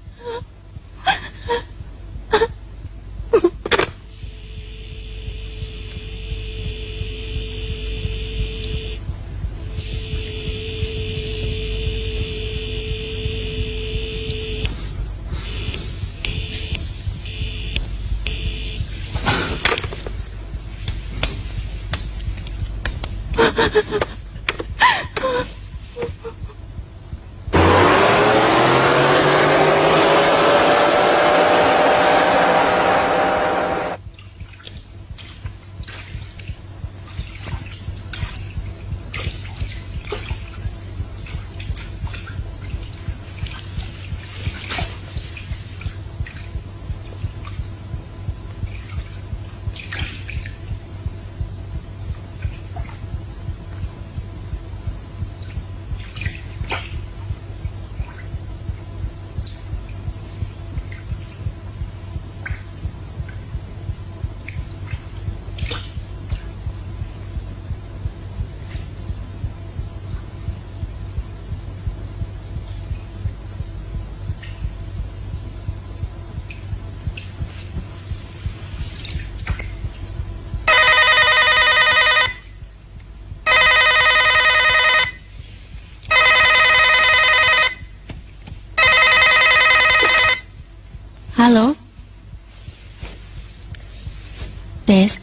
Halo? Des,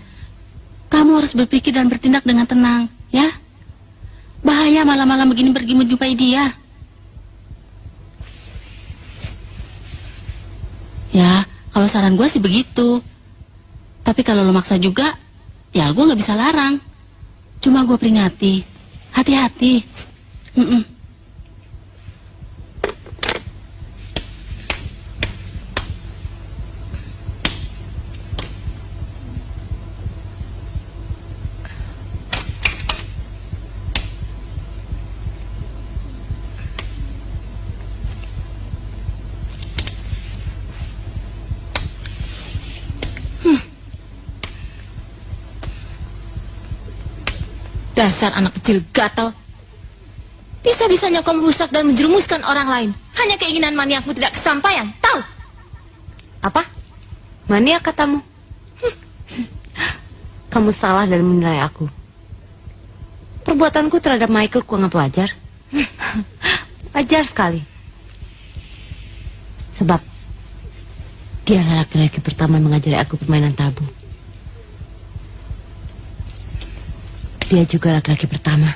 kamu harus berpikir dan bertindak dengan tenang, ya? Bahaya malam-malam begini pergi menjumpai dia. Ya, kalau saran gue sih begitu. Tapi kalau lo maksa juga, ya gue nggak bisa larang. Cuma gue peringati, hati-hati. Dasar anak kecil gatal. Bisa-bisanya kau merusak dan menjerumuskan orang lain. Hanya keinginan maniakmu tidak kesampaian, tahu? Apa? Maniak katamu? Kamu salah dalam menilai aku. Perbuatanku terhadap Michael kuanggap wajar. Wajar sekali. Sebab dia laki-laki pertama yang mengajari aku permainan tabu. Dia juga laki-laki pertama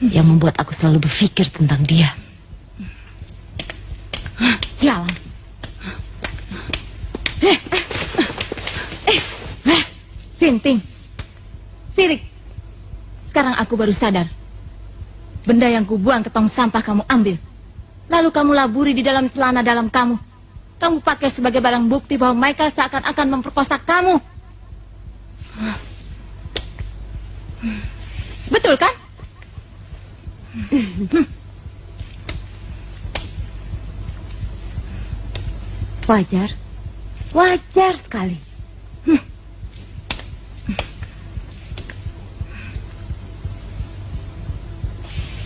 yang membuat aku selalu berpikir tentang dia. Sialan. Sinting. Sirik. Sekarang aku baru sadar. Benda yang kubuang ke tong sampah kamu ambil. Lalu kamu laburi di dalam celana dalam kamu. Kamu pakai sebagai barang bukti bahwa Michael seakan-akan memperkosa kamu. Betul kan? Wajar. Wajar sekali.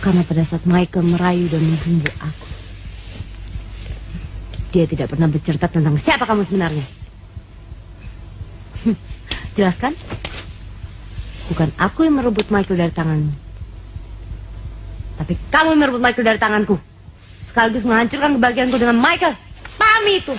Karena pada saat Michael merayu dan membunuh aku, dia tidak pernah bercerita tentang siapa kamu sebenarnya. Jelaskan? Bukan aku yang merebut Michael dari tanganmu, tapi kamu yang merebut Michael dari tanganku, sekaligus menghancurkan kebahagiaanku dengan Michael. Pahami itu.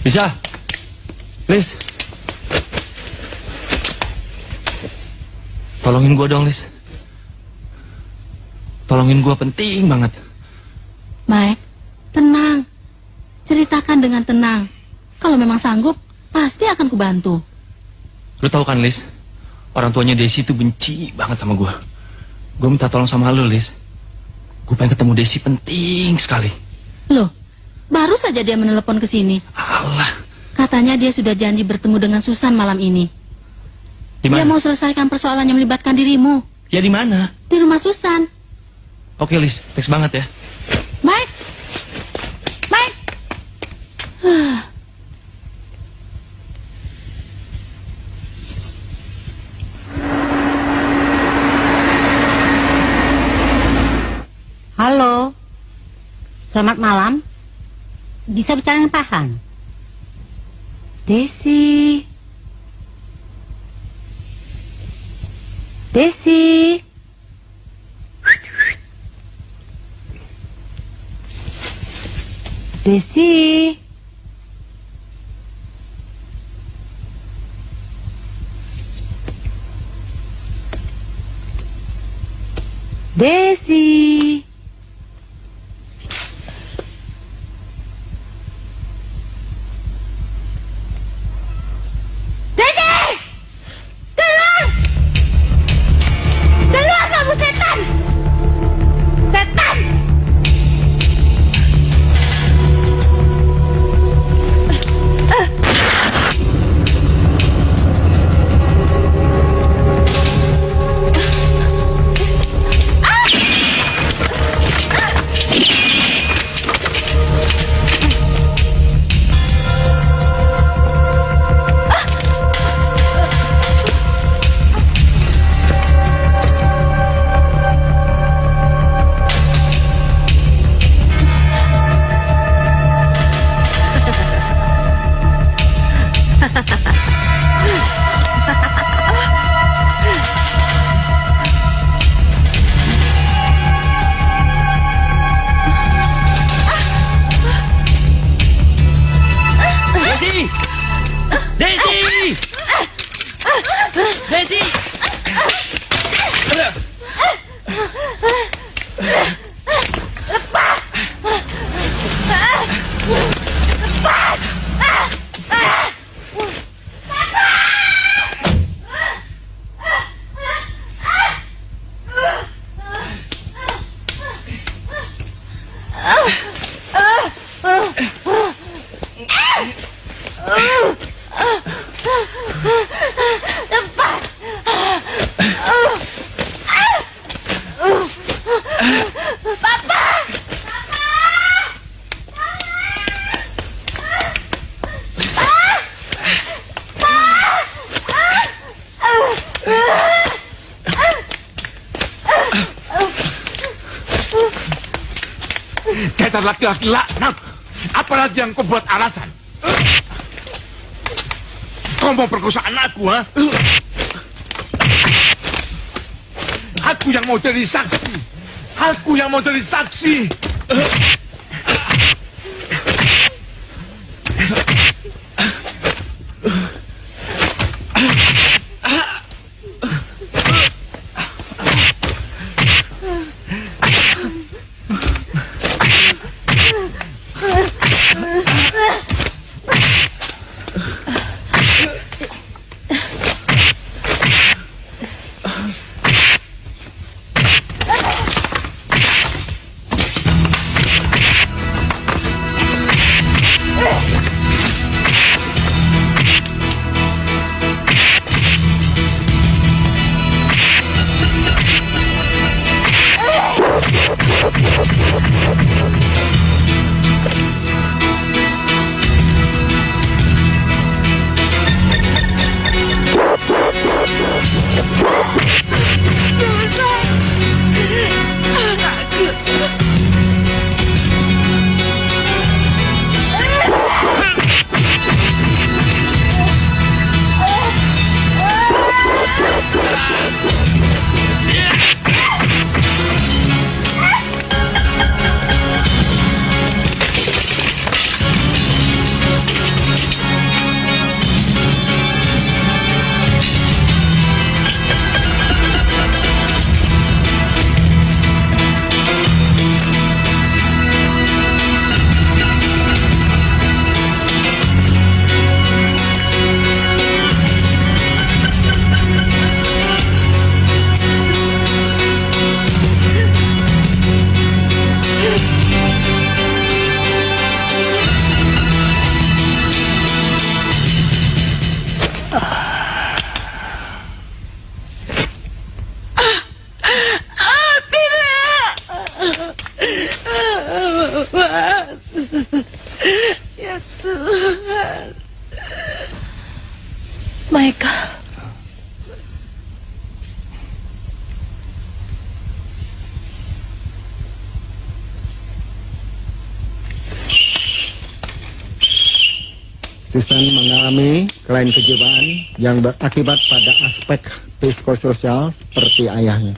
Bisa. Lis. Tolongin gua dong, Lis. Tolongin gua, penting banget. Mike, tenang. Ceritakan dengan tenang. Kalau memang sanggup, pasti akan kubantu. Lu tahu kan, Lis? Orang tuanya Desi tuh benci banget sama gua. Gua minta tolong sama lu, Lis. Gua pengen ketemu Desi, penting sekali. Loh, baru saja dia menelepon ke sini. Allah. Katanya dia sudah janji bertemu dengan Susan malam ini. Di Dia mana? mau selesaikan persoalan yang melibatkan dirimu. Ya di mana? Di rumah Susan. Oke, Lis. Thanks banget ya. Mike. Mike. Halo. Selamat malam. Bisa bicara dengan Pak Han? Desi. Desi. Desi. Desi. Keluar kamu setan! Setan! Desi! Desi! Desi! Dasar laki-laki laknat. Apalagi yang kau buat alasan? Kau mau perkosa anakku, ha? Aku yang mau jadi saksi. Aku yang mau jadi saksi. Ya Tuhan. Michael. Susan mengalami kelainan kejiwaan yang berakibat pada aspek psikososial seperti ayahnya.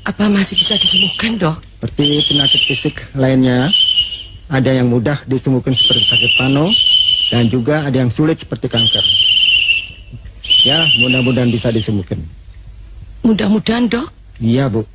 Apa masih bisa disembuhkan, Dok? Seperti penyakit fisik lainnya, ada yang mudah disembuhkan seperti sakit pano, dan juga ada yang sulit seperti kanker. Ya, mudah-mudahan bisa disembuhkan. Mudah-mudahan, Dok. Iya, Bu.